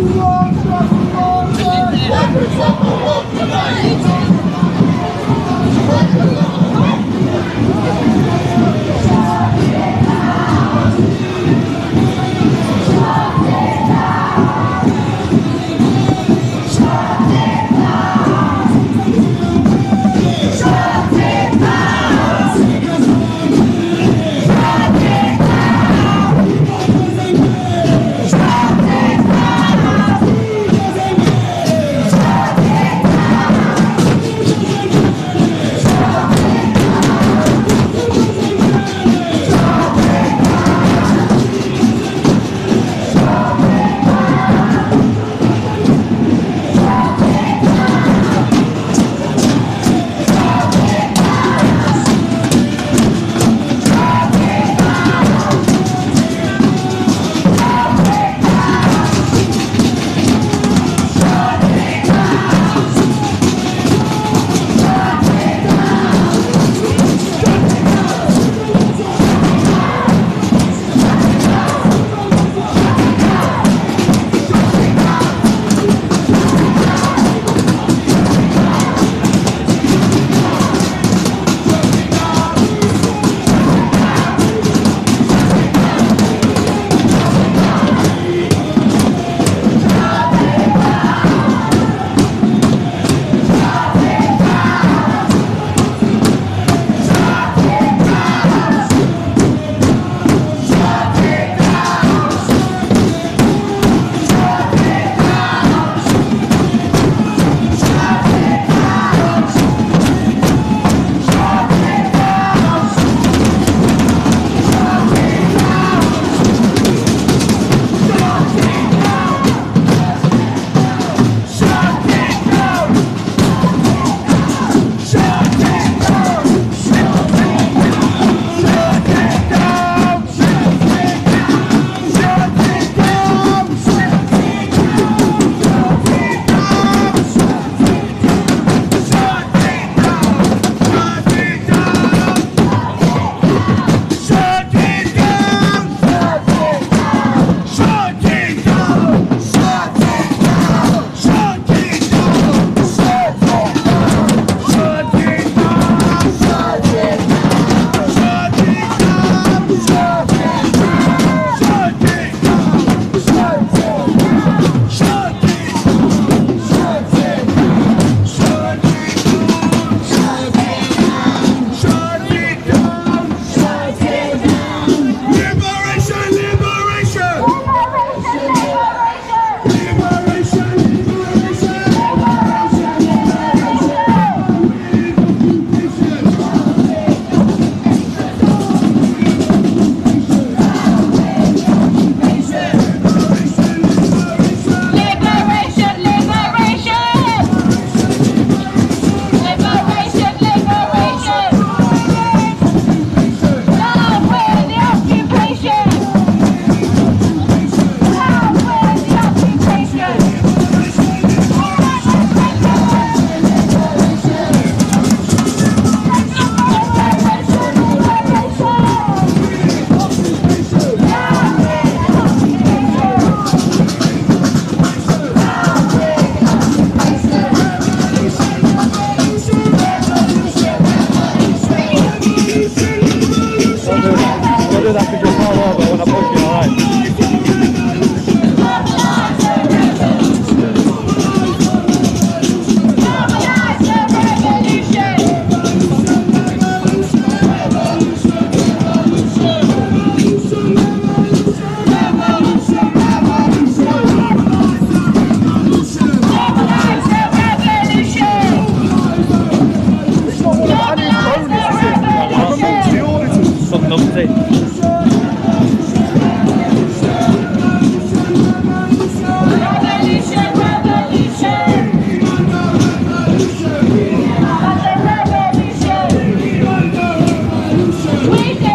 do that because you'll fall over when I push you, alright?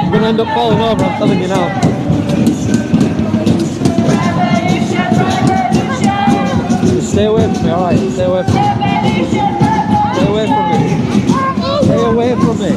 You're gonna end up falling over, I'm telling you now. Just stay away from me, alright? Stay away from me. Stay away from me. Stay away from me.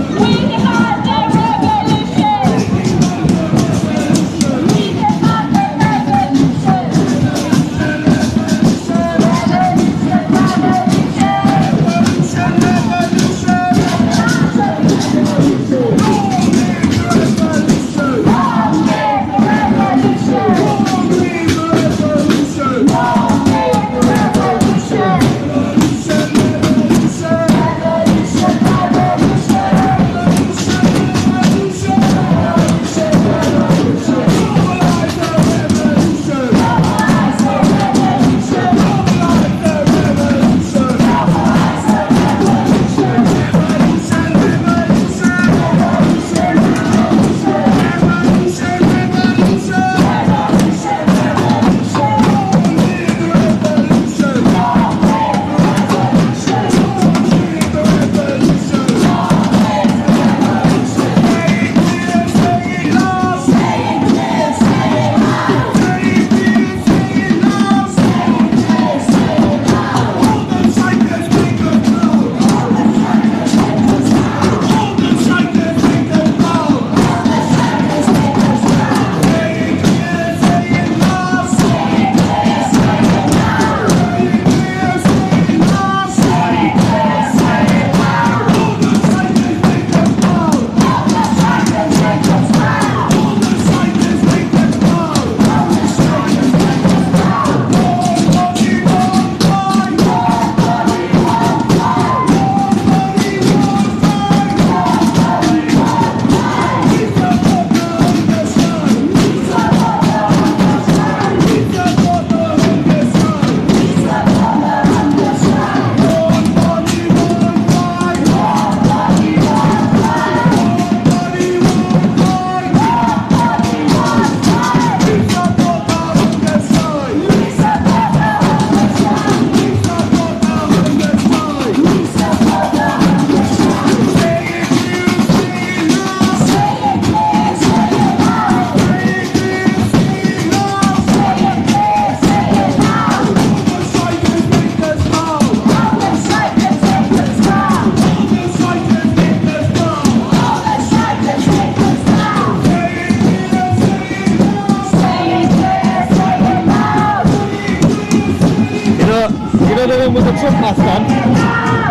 With the Trump mask on,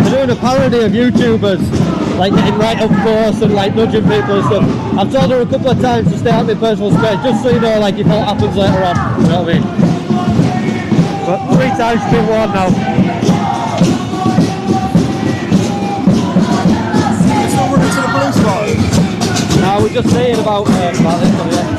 they're doing a parody of YouTubers, like getting right up close and like nudging people and stuff. I've told her a couple of times to stay out of my personal space, just so you know, like if that happens later on, you know what I mean? But 3 times she's been warned now. It's not running to the police line. No, we're just saying about this one, yeah.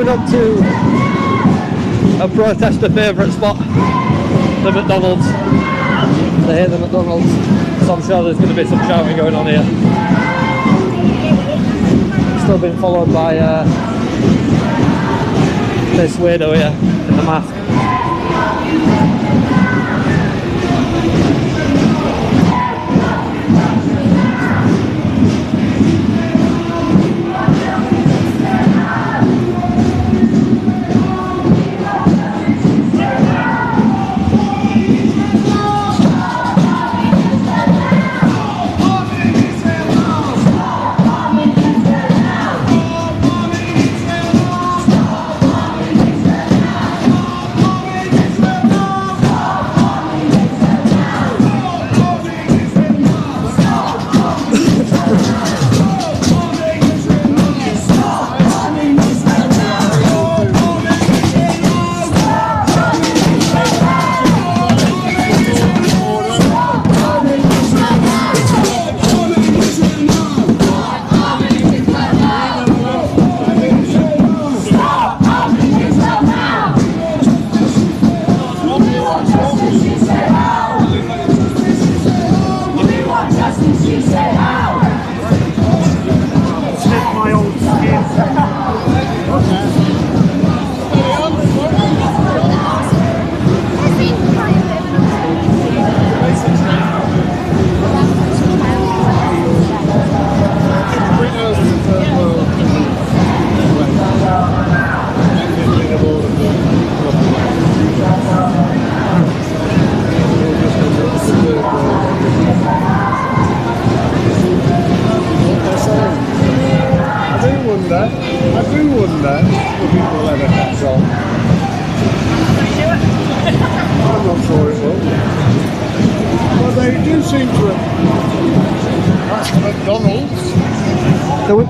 coming up to a protester favourite spot, the McDonald's. They hate the McDonald's, so I'm sure there's going to be some shouting going on here. Still being followed by this weirdo here in the mask.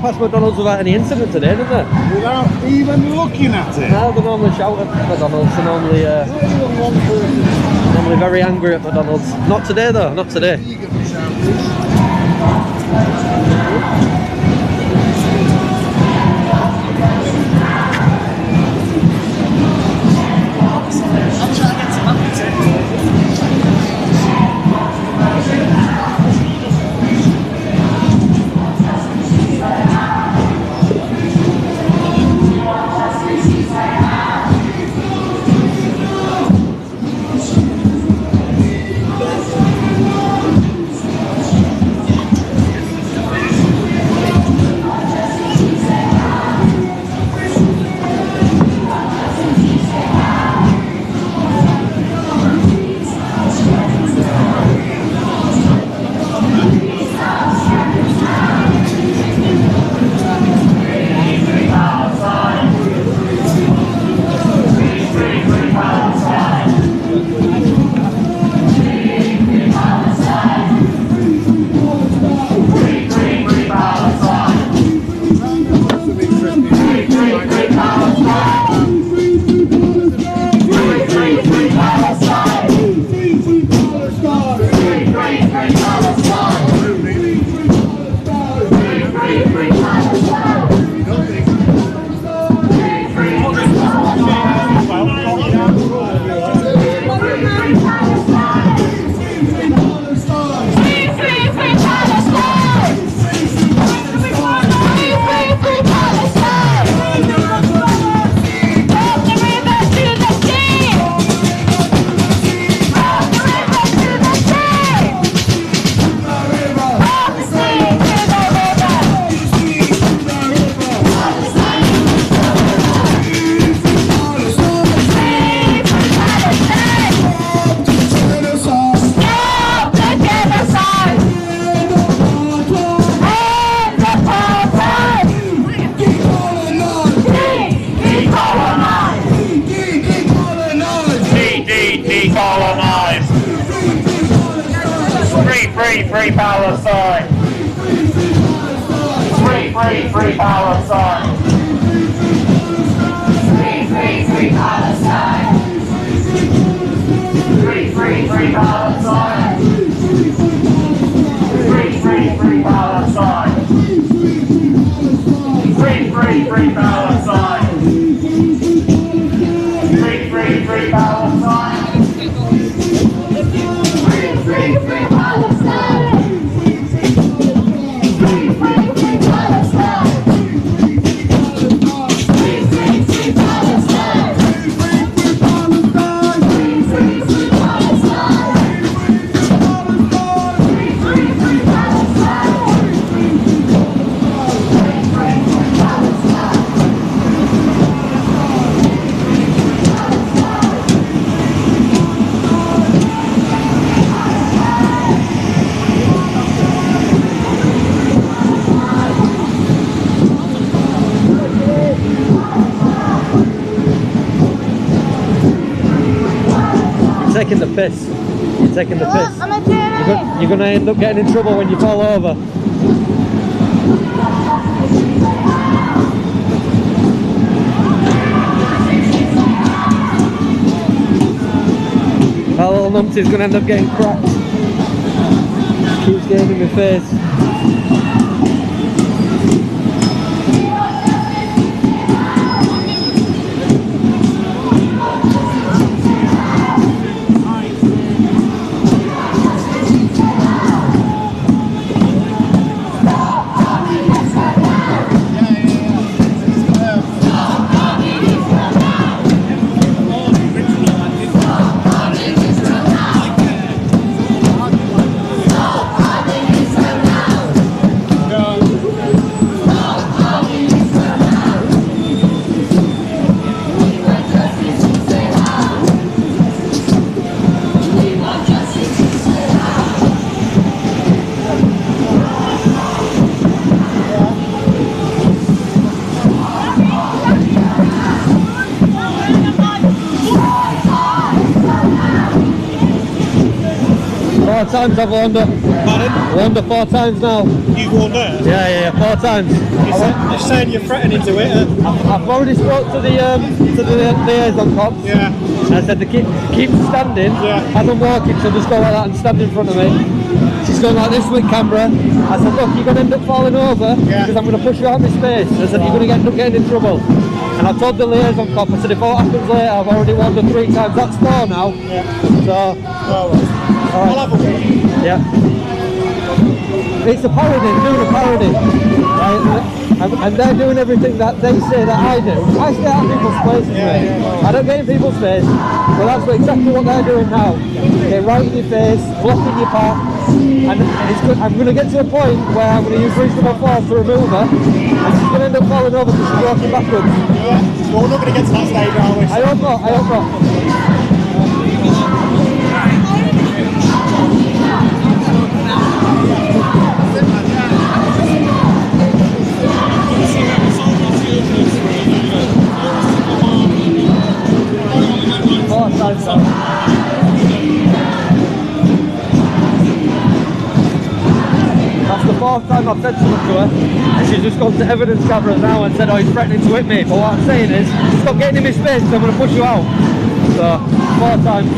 Past McDonald's without any incident today, didn't they? Without even looking at it? No, they normally shout at McDonald's, they're normally very angry at McDonald's. Not today though, not today. Free Palestine! Free Palestine! Free Palestine! Free Palestine! Free Palestine! Free Palestine! taking the piss. You're taking the piss. I'm a doing You're gonna end up getting in trouble when you fall over. That little numpty's gonna end up getting cracked. Keeps getting in my face. Times I've warned her. Warned her 4 times now. You've warned her? Yeah, 4 times. You're saying you're threatening to hit her? I've already spoke to the liaison cops. Yeah. I said to keep standing. Yeah. As I'm walking, she'll just go like that and stand in front of me. She's going like this with camera. I said, look, you're going to end up falling over because I'm going to push you out of my space. I said, you're going to end up getting in trouble. And I told the liaison cop, I said, if all happens later, I've already warned her 3 times. That's 4 now. Yeah. So. I'll have a word. Yeah. It's a parody, doing a parody. Right? And they're doing everything that they say that I do. I stay out of people's places, mate. I don't get in people's face. Well, that's exactly what they're doing now. Okay, right in your face, blocking your path. And I'm going to get to a point where I'm going to use reasonable force to remove her. And she's going to end up falling over because she's walking backwards. Yeah. Well, we're not going to get to that stage, are we? I hope not, I hope not. That's the 4th time I've said something to her, and she's just gone to evidence cameras now and said, oh, he's threatening to hit me. But what I'm saying is, stop getting in my space because I'm going to push you out. So, 4 times.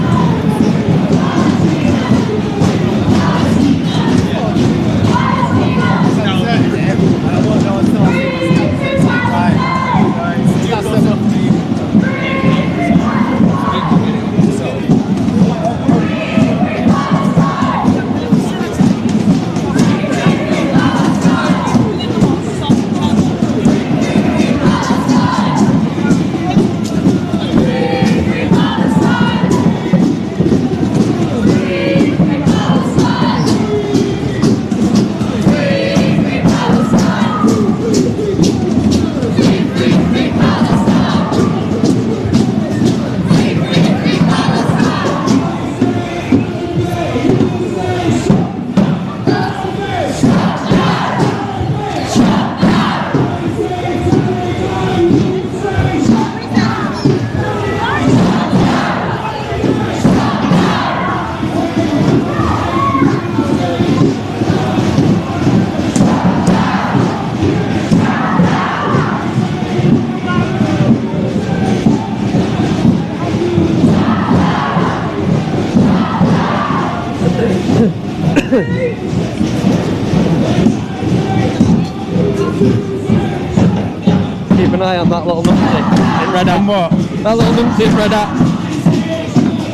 Keep an eye on that little numpty in red hat. What? That little numpty in red hat.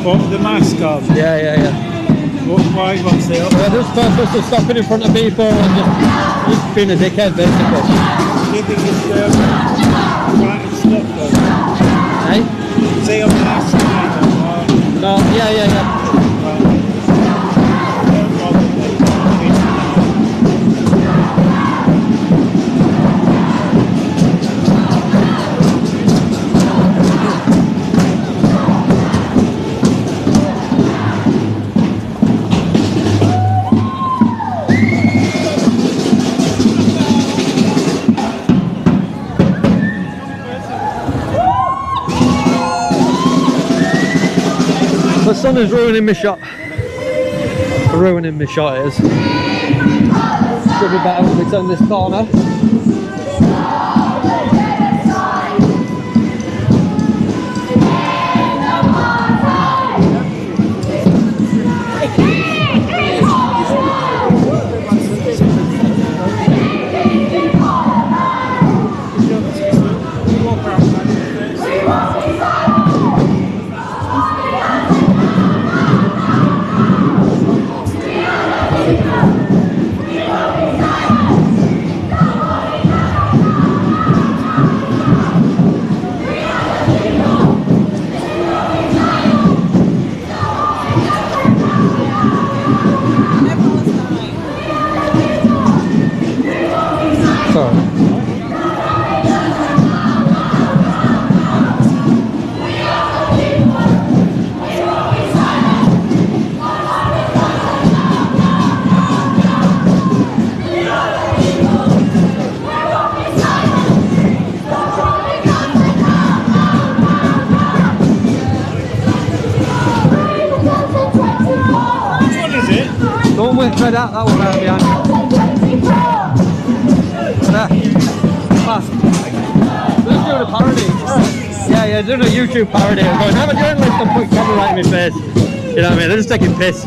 What, with the mask on? Yeah. Why? What's the Well, just purpose of stopping in front of people and just being a dickhead, basically. Do you think it's writing stuff though? Hey? Say on the mask or? No, yeah. sun is ruining my shot. Ruining my shot it is. Should be better when we turn this corner. Don't wait for that one right behind you. There. Fast. We're doing a parody. Yeah, doing a YouTube parody. I'm going, I'm a journalist and put camera right in my face. You know what I mean? They're just taking piss.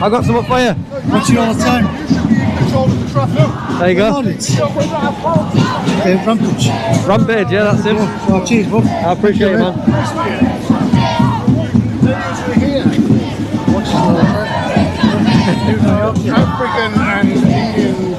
I got some up for you. Watch it all the time. There you go. Rampage. Rampage, yeah, that's him. Yeah. Oh, cheers, bud. I appreciate it, man. African and Indian.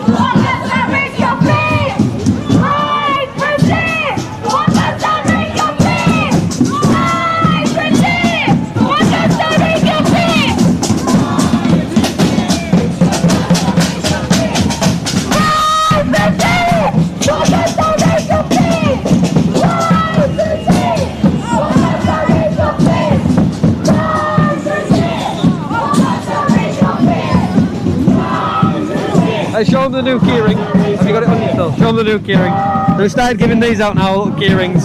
Hey, show them the new keyring. Have you got it on yourself? Show them the new keyring. So we started giving these out now, little keyring.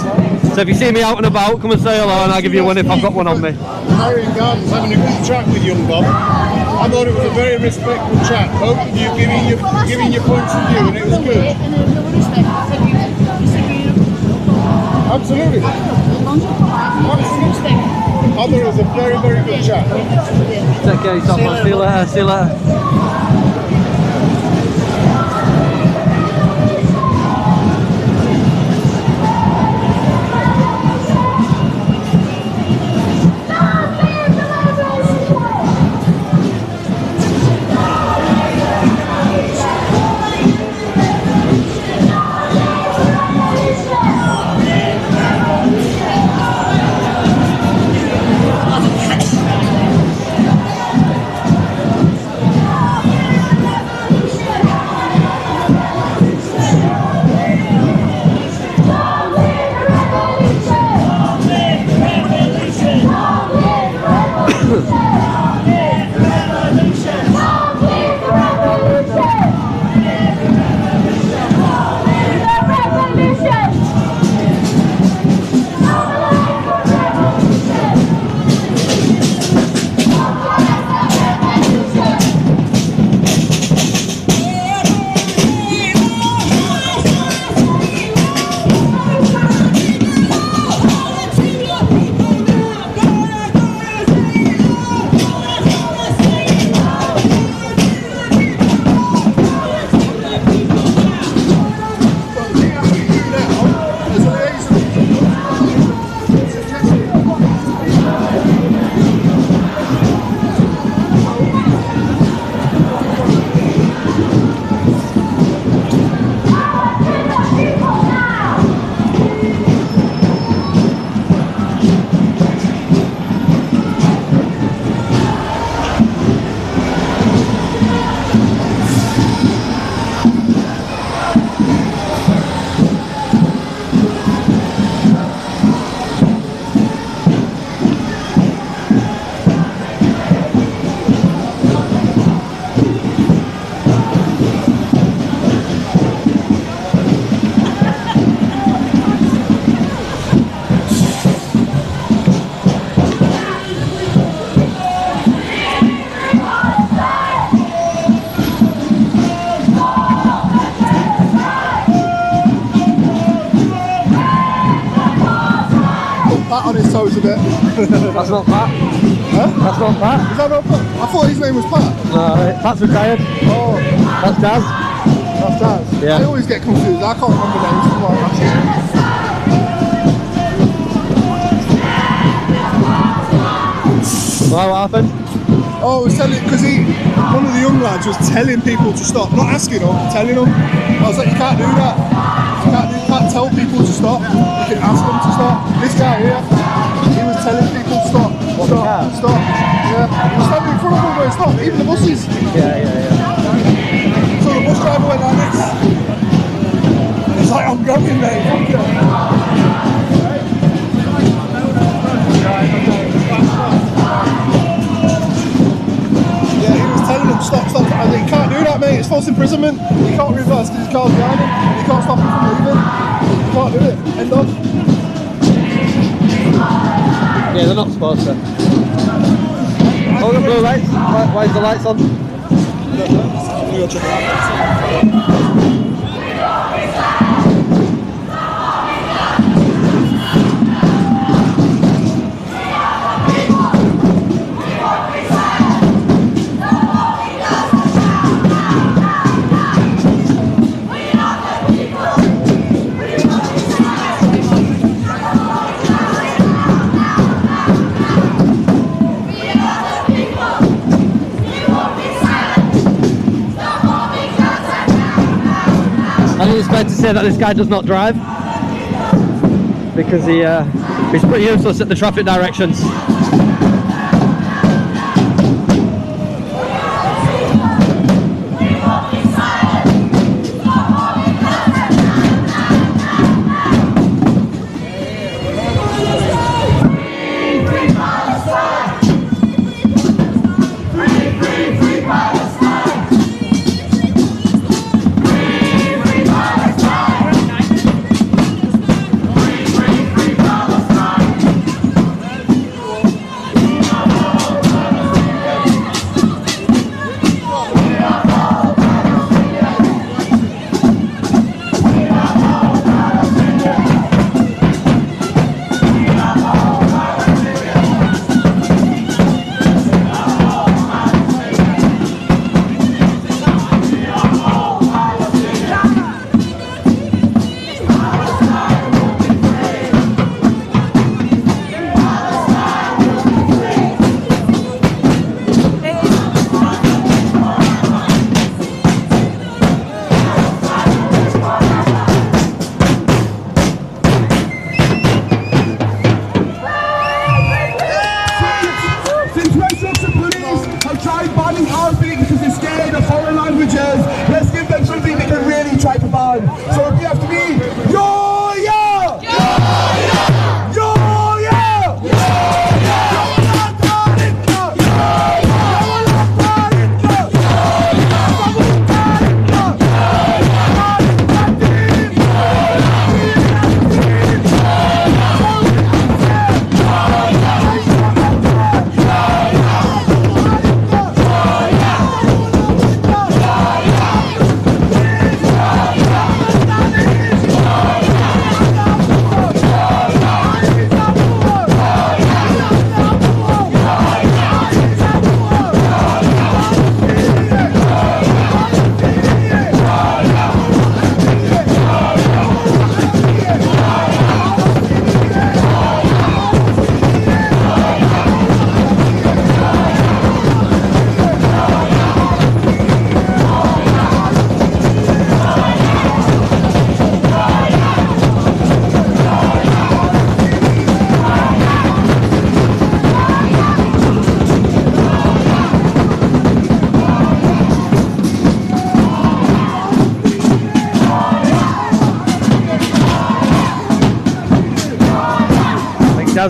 So if you see me out and about, come and say hello and I'll give you one if I've got one on me. Harry Gardens having a good chat with young Bob. I thought it was a very respectful chat. Both of you giving your points of view, and it was good. Absolutely. I thought it was a very, very good chat. Take care of yourself, man. See you later. See you later. Pat on his toes a bit. That's not Pat. Huh? That's not Pat. Is that not Pat? I thought his name was Pat. No, Pat's retired. Oh. That's Daz. That's Daz. Yeah. I always get confused. I can't remember names. That's why I'm asking. Well, what happened? Oh, I was telling, because one of the young lads was telling people to stop, not asking them, telling them. I was like, you can't do that. You can't tell people to stop. You can ask them to stop. This guy here, he was telling people to stop. Stop. Yeah. He was standing in front of them going, stop, even the buses. Yeah. So the bus driver went like this. It's like, I'm going, mate. Fuck you. Stop. I was like, you can't do that, mate. It's false imprisonment. You can't reverse because his car's behind him. You can't stop him from moving. You can't do it. End of. Yeah, they're not supposed to. Oh, the blue lights. Why is the lights on? I'm gonna go check it out. fair to say that this guy does not drive because he's pretty useless at the traffic directions.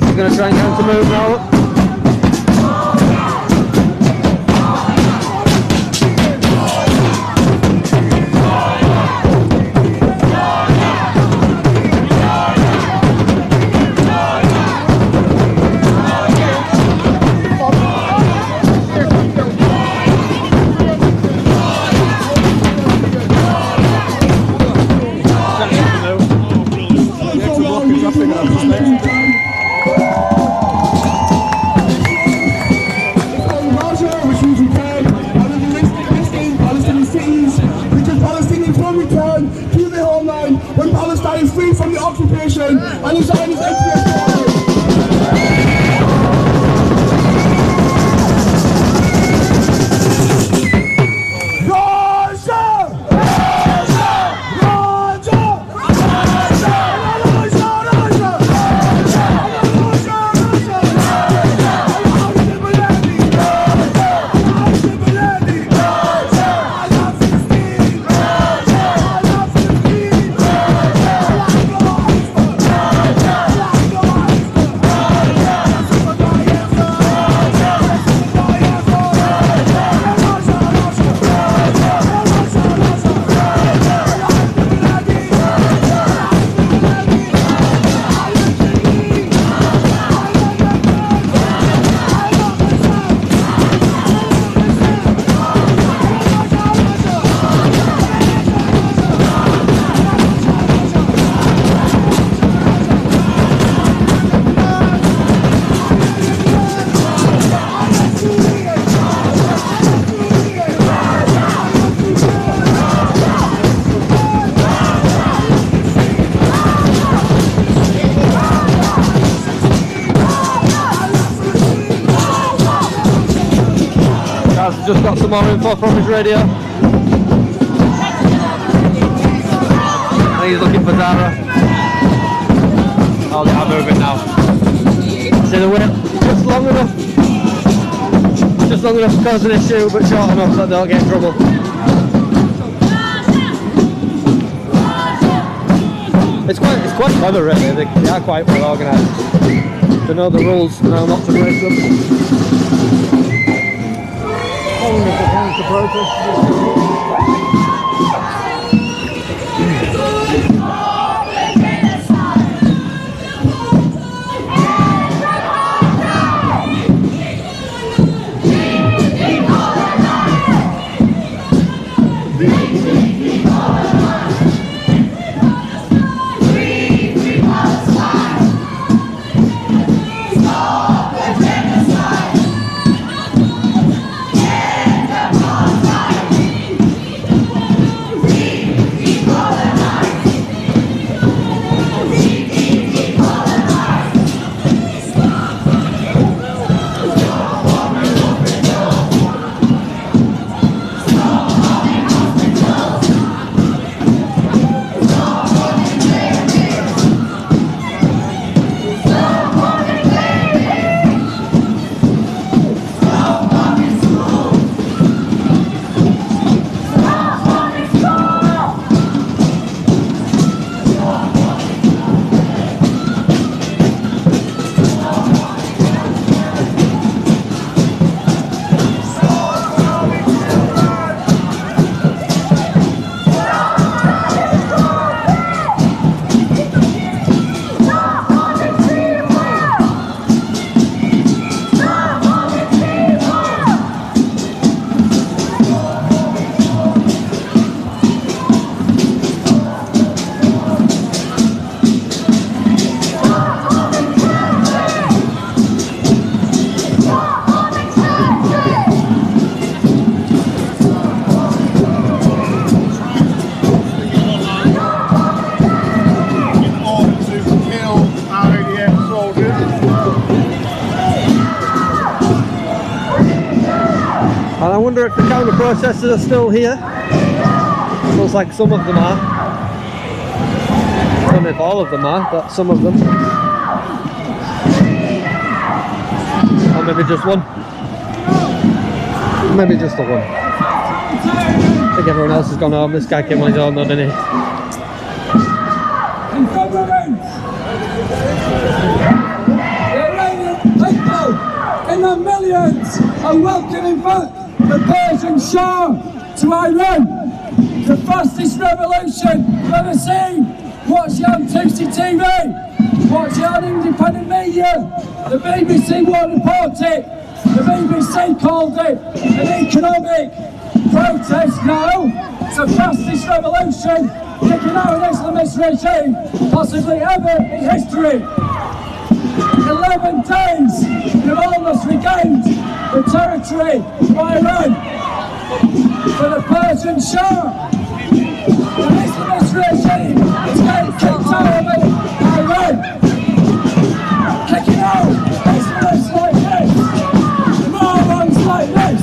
We're going to try and get him to move now. When Palestine is free from the occupation and the Zionist Just got some more info from his radio. he's looking for Zara. Oh, they are moving now. See the wheel? Just long enough. Just long enough to cause an issue, but short enough so they don't get in trouble. It's quite clever, really. They are quite well organised. They know the rules and how not to break them. Wonderful counter protest. And I wonder if the counter processors are still here. Looks like some of them are. I don't know if all of them are, but some of them. Or maybe just one. Maybe just the one. I think everyone else has gone home. This guy came on his own though, didn't he? In the millions are welcoming back the Persian Shah to Iran. The fastest revolution we've ever seen. Watch it on TCTV. Watch it on independent media. The BBC won't report it. The BBC called it an economic protest now. It's the fastest revolution kicking out an Islamist regime possibly ever in history. 11 days, you've almost regained the territory of Iran for the Persian Shah. The Islamist regime is getting kicked out of Iran. Kicking out Islamists like this, morons like this.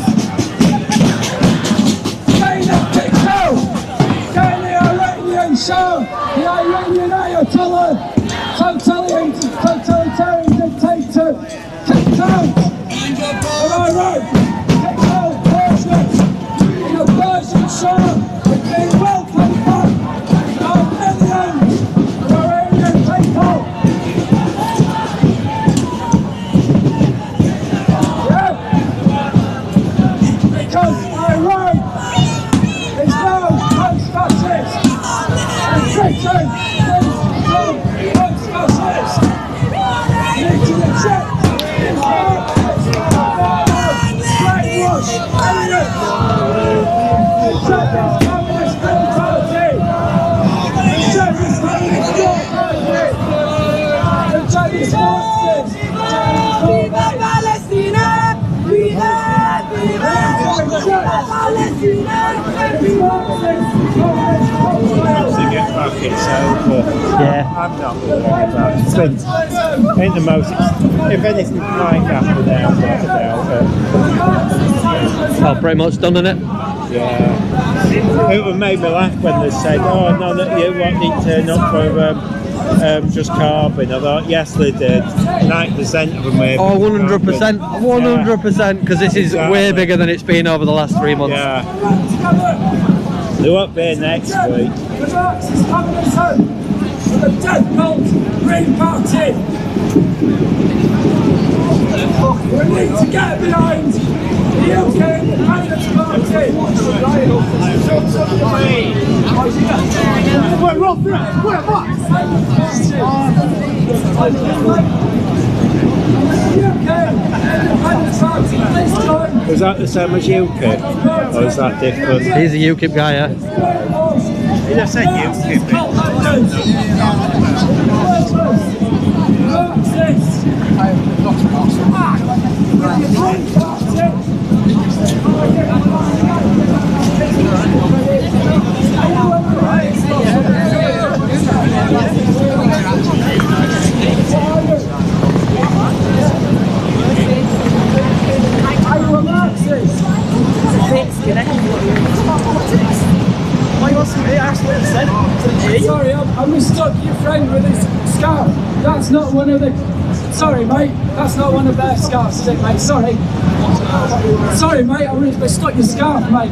Getting them kicked out. Getting the Iranian Shah, the Iranian Ayatollah, totalitarian dictator, kicked out of Iran, kicked out Persia, the Persian Shah is being welcomed back by millions of Iranian people. Yeah, because Iran is now post-fascist, and Britain is post-fascist. You need to accept this brainwash evidence. Accept this communist mentality. Accept this communist party. Accept this forces. Viva Palestina! Viva! Viva! Viva Palestina! Yeah. I'm not worried about it. But ain't the most, if anything, like after now, Oh, pretty much done, isn't it? Yeah. It would make me laugh when they said, "Oh no, that you won't turn up for just Corbyn." I thought, yes, they did. 90% of them were. Oh, 100%, 100%, because this is way bigger than it's been over the last 3 months. Yeah. They won't be next week. The Marxists having us home for the death cult Green Party. We need to get behind the UK Independence Party. Was that the same as UKIP? Or is that different? He's a UKIP guy, yeah. He just said UKIP. Sorry, I mistook your friend with his scarf. That's not one of the... Sorry, mate. That's not one of their scarves, is it, mate? Sorry. Sorry, mate. I mistook your scarf, mate.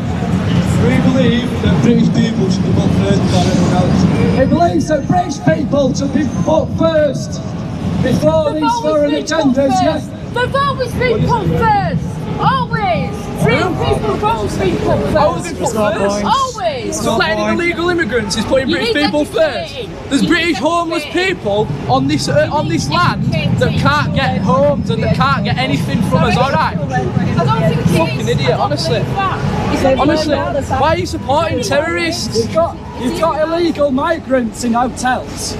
We believe that British people should be put first before anyone else. He believes that British people should be put first before these foreign agendas, yes? They've always been put first. Always. British people have always been put first. Always been put first. Always. So letting in illegal immigrants is putting British people first. There's British homeless people on this land that can't get homes and that can't get anything from us, alright? Fucking idiot, honestly. Honestly, why are you supporting terrorists? You've got illegal migrants in hotels.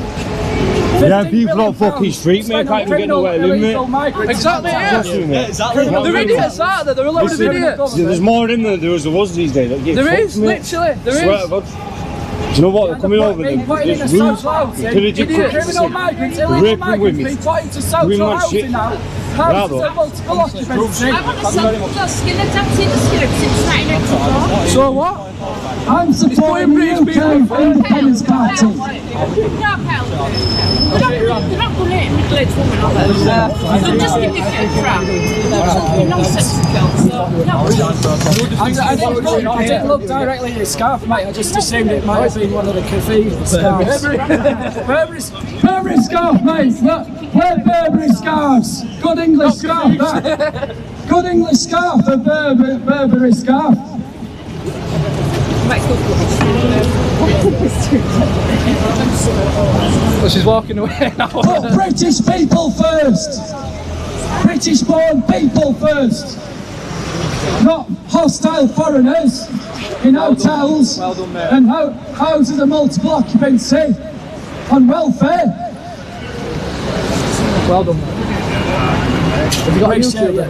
Yeah, people don't fucking street, mate. Can't even get nowhere to live, mate. Exactly, yeah. They're idiots, aren't they? They're a load of idiots. There's more in there than there was these days. There is, literally, there is. Do you know what? They're coming over them. It's rude. Criminal migrants, illegal migrants being put into social housing now. Houses of multiple occupancy. So what? I'm supporting the UK Independence Party. They're not going to hit middle-aged women, are they? They'll just give you a crap. They're nonsensical. I didn't look directly at your scarf, mate. I just assumed it might have been one of the cathedral scarves. Burberry scarf, mate. Look, wear Burberry scarves. Good English scarf, that. Good English scarf, a Burberry scarf. Well, she's walking away now. Put British people first. British born people first. Not hostile foreigners in hotels and houses of multiple occupancy on welfare. Well done, mate. Have you got a UKIP yet?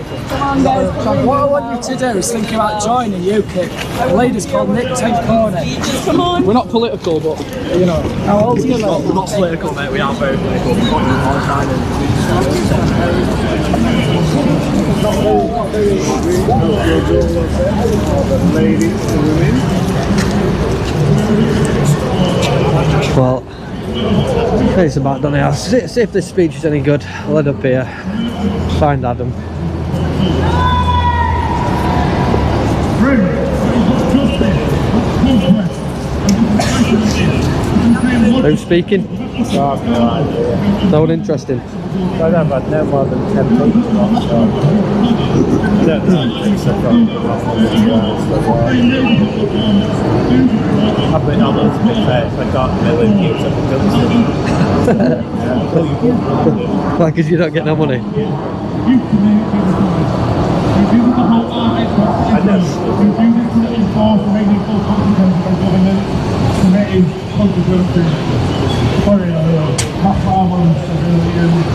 What I want you to do is think about joining UKIP. The leader's called Nick Tencorney. Come on. We're not political, but, you know. How old's he? We're not political, mate. We are very political. Well, it's about done now. See if this speech is any good. I'll head up here, find Adam. Who's speaking? No one interesting. I've had no more than 10 people on, so I don't know. I've been on to be fair, if I got a million views, I've done something. Why, because you don't get no money? I know.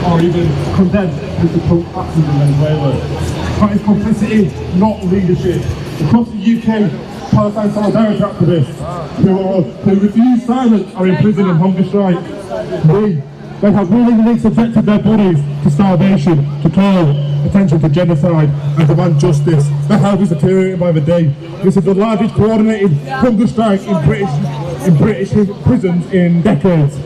Or even condemn political actions in Venezuela. That is complicity, not leadership. Across the UK, Palestine solidarity activists who refuse silence are in prison and hunger strike. They have willingly subjected their bodies to starvation, to toil, potential for genocide and demand justice. The health is deteriorating by the day. This is the largest coordinated hunger strike in British prisons in decades.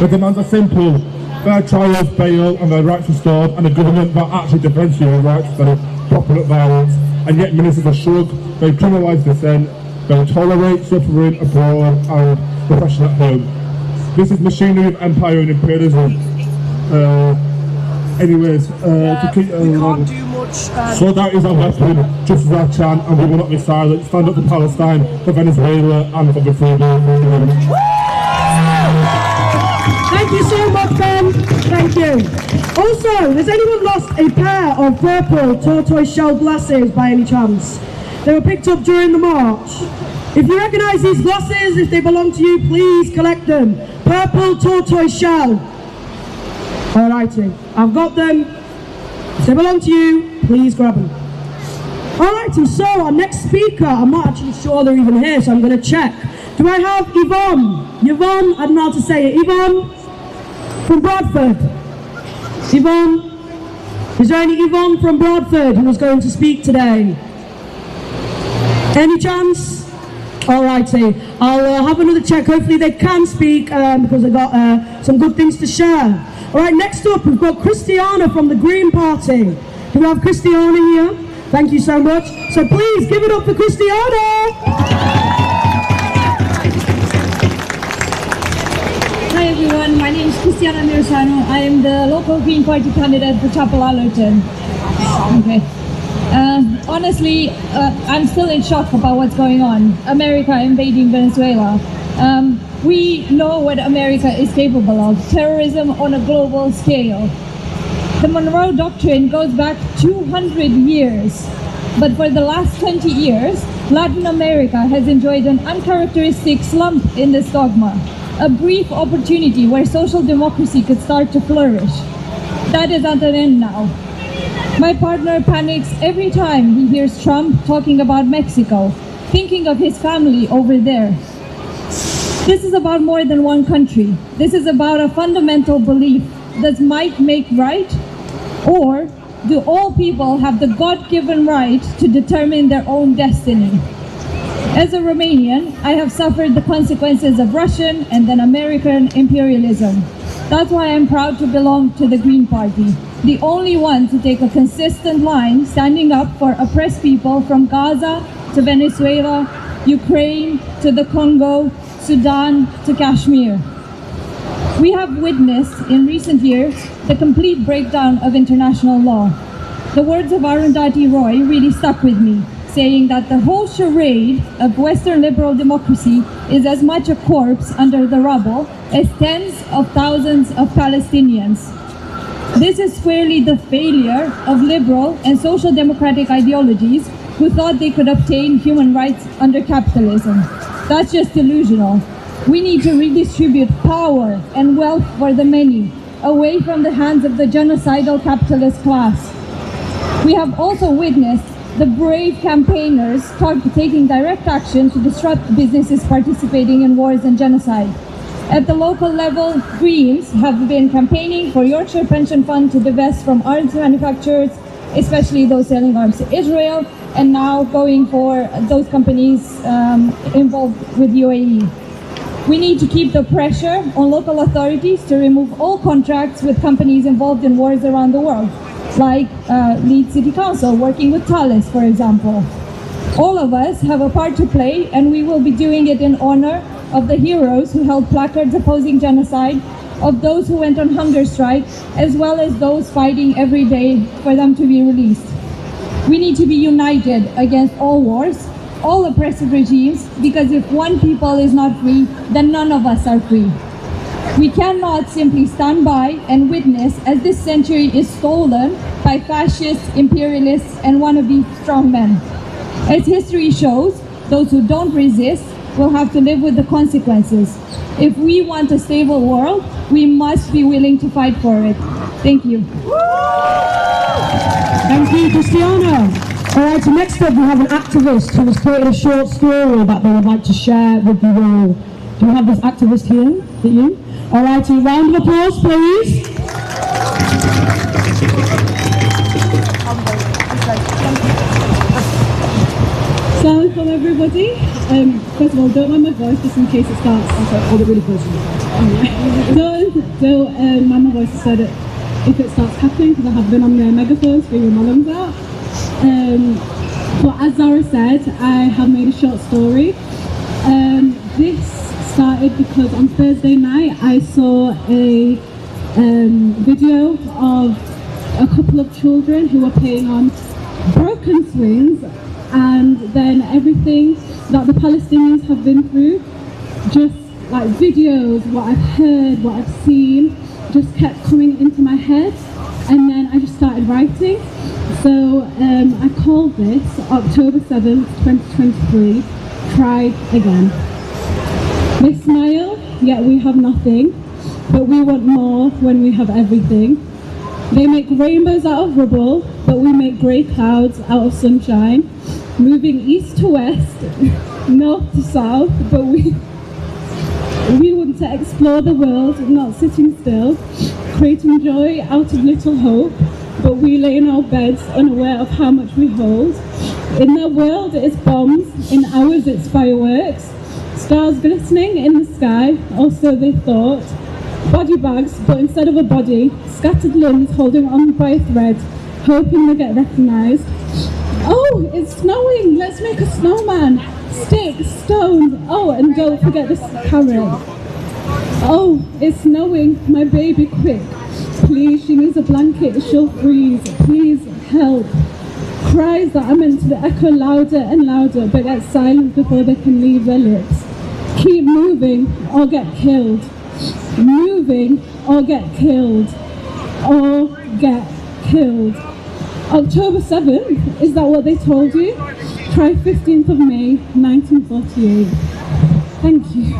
The demands are simple: fair trials, bail and their rights restored, and a government that actually defends human rights instead of propping up violence. And yet ministers are shrug, they criminalise dissent, they tolerate suffering abroad and repression at home. This is machinery of empire and imperialism. To keep, we can't do much. So that is our weapon, just as our chant, and we will not be silent. Stand up for Palestine, for Venezuela and for the freedom. Thank you so much, Ben. Thank you. Also, has anyone lost a pair of purple tortoise shell glasses by any chance? They were picked up during the march. If you recognise these glasses, if they belong to you, please collect them. Purple tortoise shell. Alrighty, I've got them. If they belong to you, please grab them. Alrighty, so our next speaker, I'm not actually sure they're even here, so I'm going to check. Do I have Yvonne? Yvonne, I don't know how to say it. Yvonne from Bradford. Yvonne? Is there any Yvonne from Bradford who was going to speak today? Any chance? Alrighty, I'll have another check. Hopefully they can speak because they've got some good things to share. Alright, next up we've got Christiana from the Green Party. Do we have Christiana here? Thank you so much. So please give it up for Christiana! Hi everyone, my name is Christiana Mirsano. I am the local Green Party candidate for Chapel Allerton. Okay. Honestly, I'm still in shock about what's going on. America invading Venezuela. We know what America is capable of. Terrorism on a global scale. The Monroe Doctrine goes back 200 years. But for the last 20 years, Latin America has enjoyed an uncharacteristic slump in this dogma. A brief opportunity where social democracy could start to flourish. That is at an end now. My partner panics every time he hears Trump talking about Mexico, thinking of his family over there. This is about more than one country. This is about a fundamental belief. Does might make right? Or do all people have the God-given right to determine their own destiny? As a Romanian, I have suffered the consequences of Russian and then American imperialism. That's why I'm proud to belong to the Green Party, the only one to take a consistent line standing up for oppressed people from Gaza to Venezuela, Ukraine to the Congo, Sudan to Kashmir. We have witnessed in recent years the complete breakdown of international law. The words of Arundhati Roy really stuck with me, saying that the whole charade of Western liberal democracy is as much a corpse under the rubble as tens of thousands of Palestinians. This is squarely the failure of liberal and social democratic ideologies who thought they could obtain human rights under capitalism. That's just delusional. We need to redistribute power and wealth for the many, away from the hands of the genocidal capitalist class. We have also witnessed the brave campaigners taking direct action to disrupt businesses participating in wars and genocide. At the local level, Greens have been campaigning for Yorkshire Pension Fund to divest from arms manufacturers, especially those selling arms to Israel, and now going for those companies involved with UAE. We need to keep the pressure on local authorities to remove all contracts with companies involved in wars around the world, like Leeds City Council working with Thales, for example. All of us have a part to play, and we will be doing it in honor of the heroes who held placards opposing genocide, of those who went on hunger strike, as well as those fighting every day for them to be released. We need to be united against all wars, all oppressive regimes, because if one people is not free, then none of us are free. We cannot simply stand by and witness as this century is stolen by fascists, imperialists, and wannabe strongmen. As history shows, those who don't resist will have to live with the consequences. If we want a stable world, we must be willing to fight for it. Thank you. Thank you, Christiana. Alright, so next up we have an activist who has created a short story that they would like to share with you all. Do we have this activist here? Is it you? Alright, a round of applause, please. everybody. First of all, don't mind my voice just in case it starts. Hold it really close to me. Don't mind my voice so that if it starts happening, because I have been on the megaphone screaming my lungs out. But as Zara said, I have made a short story. This started because on Thursday night I saw a video of a couple of children who were playing on broken swings, and then everything that the Palestinians have been through, just like videos, what I've heard, what I've seen, just kept coming into my head, and then I just started writing. So I called this October 7th, 2023, Try Again. They smile, yet we have nothing, but we want more when we have everything. They make rainbows out of rubble, but we make grey clouds out of sunshine. Moving east to west, north to south, but we want to explore the world, not sitting still. Creating joy out of little hope, but we lay in our beds unaware of how much we hold. In their world it's bombs, in ours it's fireworks. Stars glistening in the sky, or so they thought. Body bags, but instead of a body, scattered limbs holding on by a thread, hoping they get recognised. Oh, it's snowing, let's make a snowman. Sticks, stones, oh, and don't forget this carrot. Oh, it's snowing, my baby, quick. Please, she needs a blanket, she'll freeze. Please, help. Cries that are meant to echo louder and louder, but get silent before they can leave their lips. Keep moving or get killed. Moving or get killed. Or get killed. October 7th, is that what they told you? Try 15th of May, 1948. Thank you.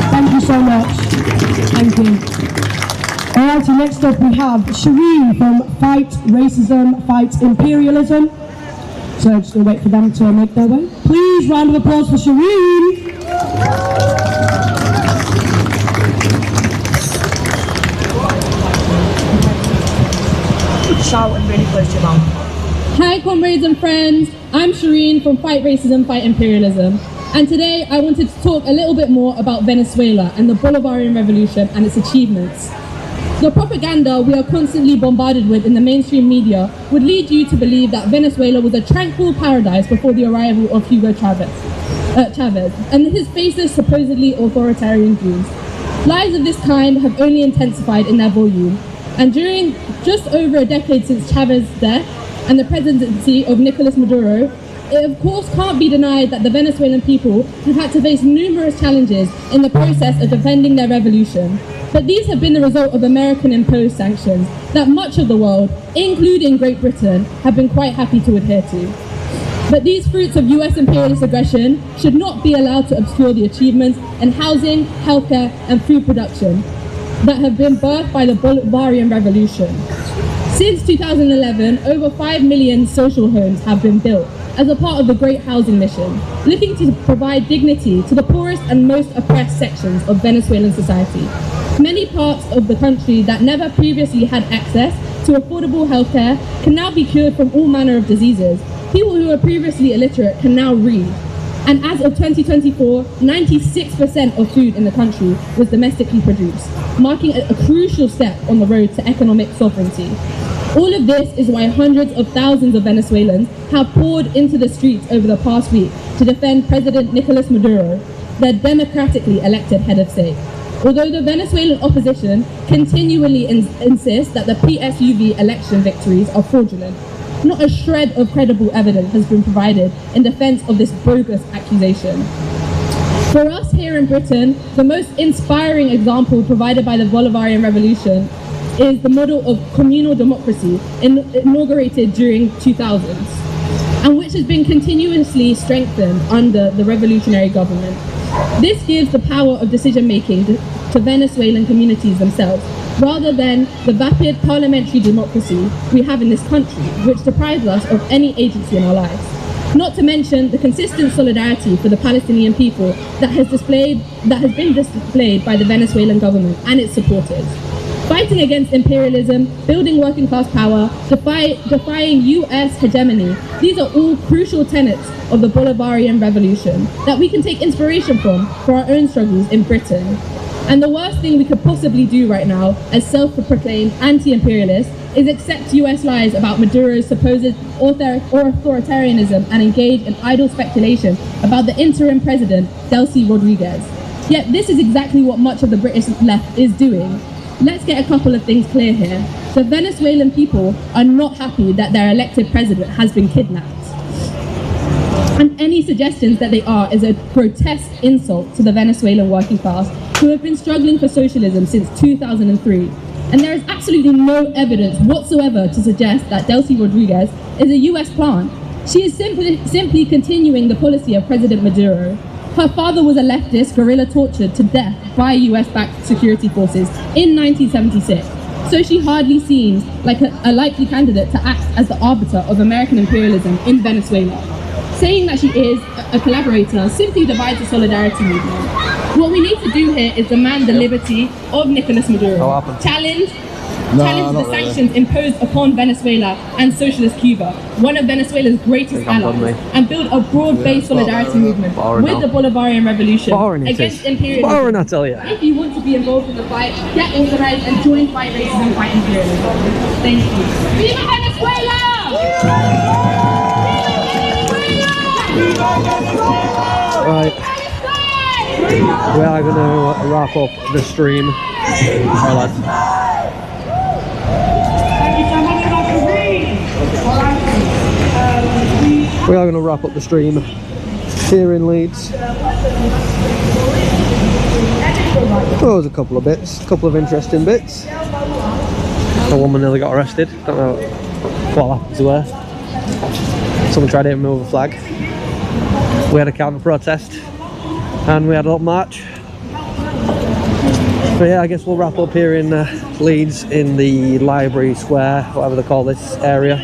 Thank you so much. Thank you. Alright, next up we have Shireen from Fight Racism, Fight Imperialism. So I'm just going to wait for them to make their way. Please, round of applause for Shireen. Shout and really close to your mouth. Hi comrades and friends, I'm Shireen from Fight Racism, Fight Imperialism. And today I wanted to talk a little bit more about Venezuela and the Bolivarian Revolution and its achievements. The propaganda we are constantly bombarded with in the mainstream media would lead you to believe that Venezuela was a tranquil paradise before the arrival of Hugo Chavez and his faceless supposedly authoritarian dreams. Lies of this kind have only intensified in their volume, and during just over a decade since Chavez's death and the presidency of Nicolas Maduro, it of course can't be denied that the Venezuelan people have had to face numerous challenges in the process of defending their revolution. But these have been the result of American-imposed sanctions that much of the world, including Great Britain, have been quite happy to adhere to. But these fruits of US imperialist aggression should not be allowed to obscure the achievements in housing, healthcare, and food production that have been birthed by the Bolivarian Revolution. Since 2011, over 5 million social homes have been built as a part of the Great Housing Mission, looking to provide dignity to the poorest and most oppressed sections of Venezuelan society. Many parts of the country that never previously had access to affordable healthcare can now be cured from all manner of diseases. People who were previously illiterate can now read. And as of 2024, 96% of food in the country was domestically produced, marking a crucial step on the road to economic sovereignty. All of this is why hundreds of thousands of Venezuelans have poured into the streets over the past week to defend President Nicolas Maduro, their democratically elected head of state. Although the Venezuelan opposition continually insists that the PSUV election victories are fraudulent, not a shred of credible evidence has been provided in defense of this bogus accusation. For us here in Britain, the most inspiring example provided by the Bolivarian Revolution is the model of communal democracy inaugurated during 2000s, and which has been continuously strengthened under the revolutionary government. This gives the power of decision-making to Venezuelan communities themselves, rather than the vapid parliamentary democracy we have in this country, which deprives us of any agency in our lives. Not to mention the consistent solidarity for the Palestinian people that has been displayed by the Venezuelan government and its supporters. Fighting against imperialism, building working class power, defying US hegemony. These are all crucial tenets of the Bolivarian revolution that we can take inspiration from for our own struggles in Britain. And the worst thing we could possibly do right now as self-proclaimed anti-imperialists is accept US lies about Maduro's supposed authoritarianism and engage in idle speculation about the interim president, Delcy Rodriguez. Yet this is exactly what much of the British left is doing. Let's get a couple of things clear here. The Venezuelan people are not happy that their elected president has been kidnapped. And any suggestions that they are is a grotesque insult to the Venezuelan working class who have been struggling for socialism since 2003. And there is absolutely no evidence whatsoever to suggest that Delcy Rodriguez is a US plant. She is simply continuing the policy of President Maduro. Her father was a leftist guerrilla tortured to death by US-backed security forces in 1976. So she hardly seems like a likely candidate to act as the arbiter of American imperialism in Venezuela. Saying that she is a collaborator simply divides the solidarity movement. What we need to do here is demand the liberty of Nicolas Maduro, challenge the sanctions imposed upon Venezuela and socialist Cuba, one of Venezuela's greatest allies, and build a broad-based solidarity movement with the Bolivarian revolution against imperialism. I tell you. If you want to be involved in the fight, get organized and join Fight Racism, Fight Imperialism. Thank you. Viva Venezuela! Right, we are going to wrap up the stream. Alright lads. We are going to wrap up the stream here in Leeds. There was a couple of bits, a couple of interesting bits. A woman nearly got arrested, don't know what happened to her. Someone tried to hit me with a flag. We had a counter protest and we had a little march. But yeah, I guess we'll wrap up here in Leeds in the Library Square, whatever they call this area.